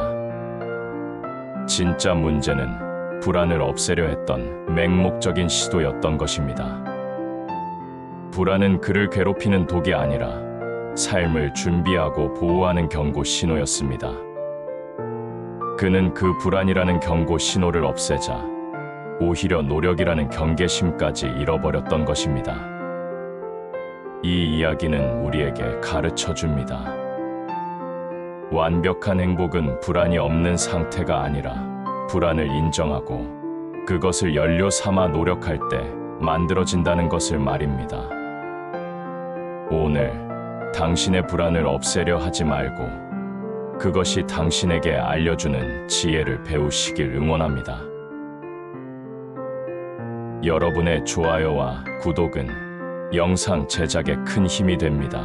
진짜 문제는 불안을 없애려 했던 맹목적인 시도였던 것입니다. 불안은 그를 괴롭히는 독이 아니라 삶을 준비하고 보호하는 경고 신호였습니다. 그는 그 불안이라는 경고 신호를 없애자 오히려 노력이라는 경계심까지 잃어버렸던 것입니다. 이 이야기는 우리에게 가르쳐 줍니다. 완벽한 행복은 불안이 없는 상태가 아니라 불안을 인정하고 그것을 연료 삼아 노력할 때 만들어진다는 것을 말입니다. 오늘 당신의 불안을 없애려 하지 말고 그것이 당신에게 알려주는 지혜를 배우시길 응원합니다. 여러분의 좋아요와 구독은 영상 제작에 큰 힘이 됩니다.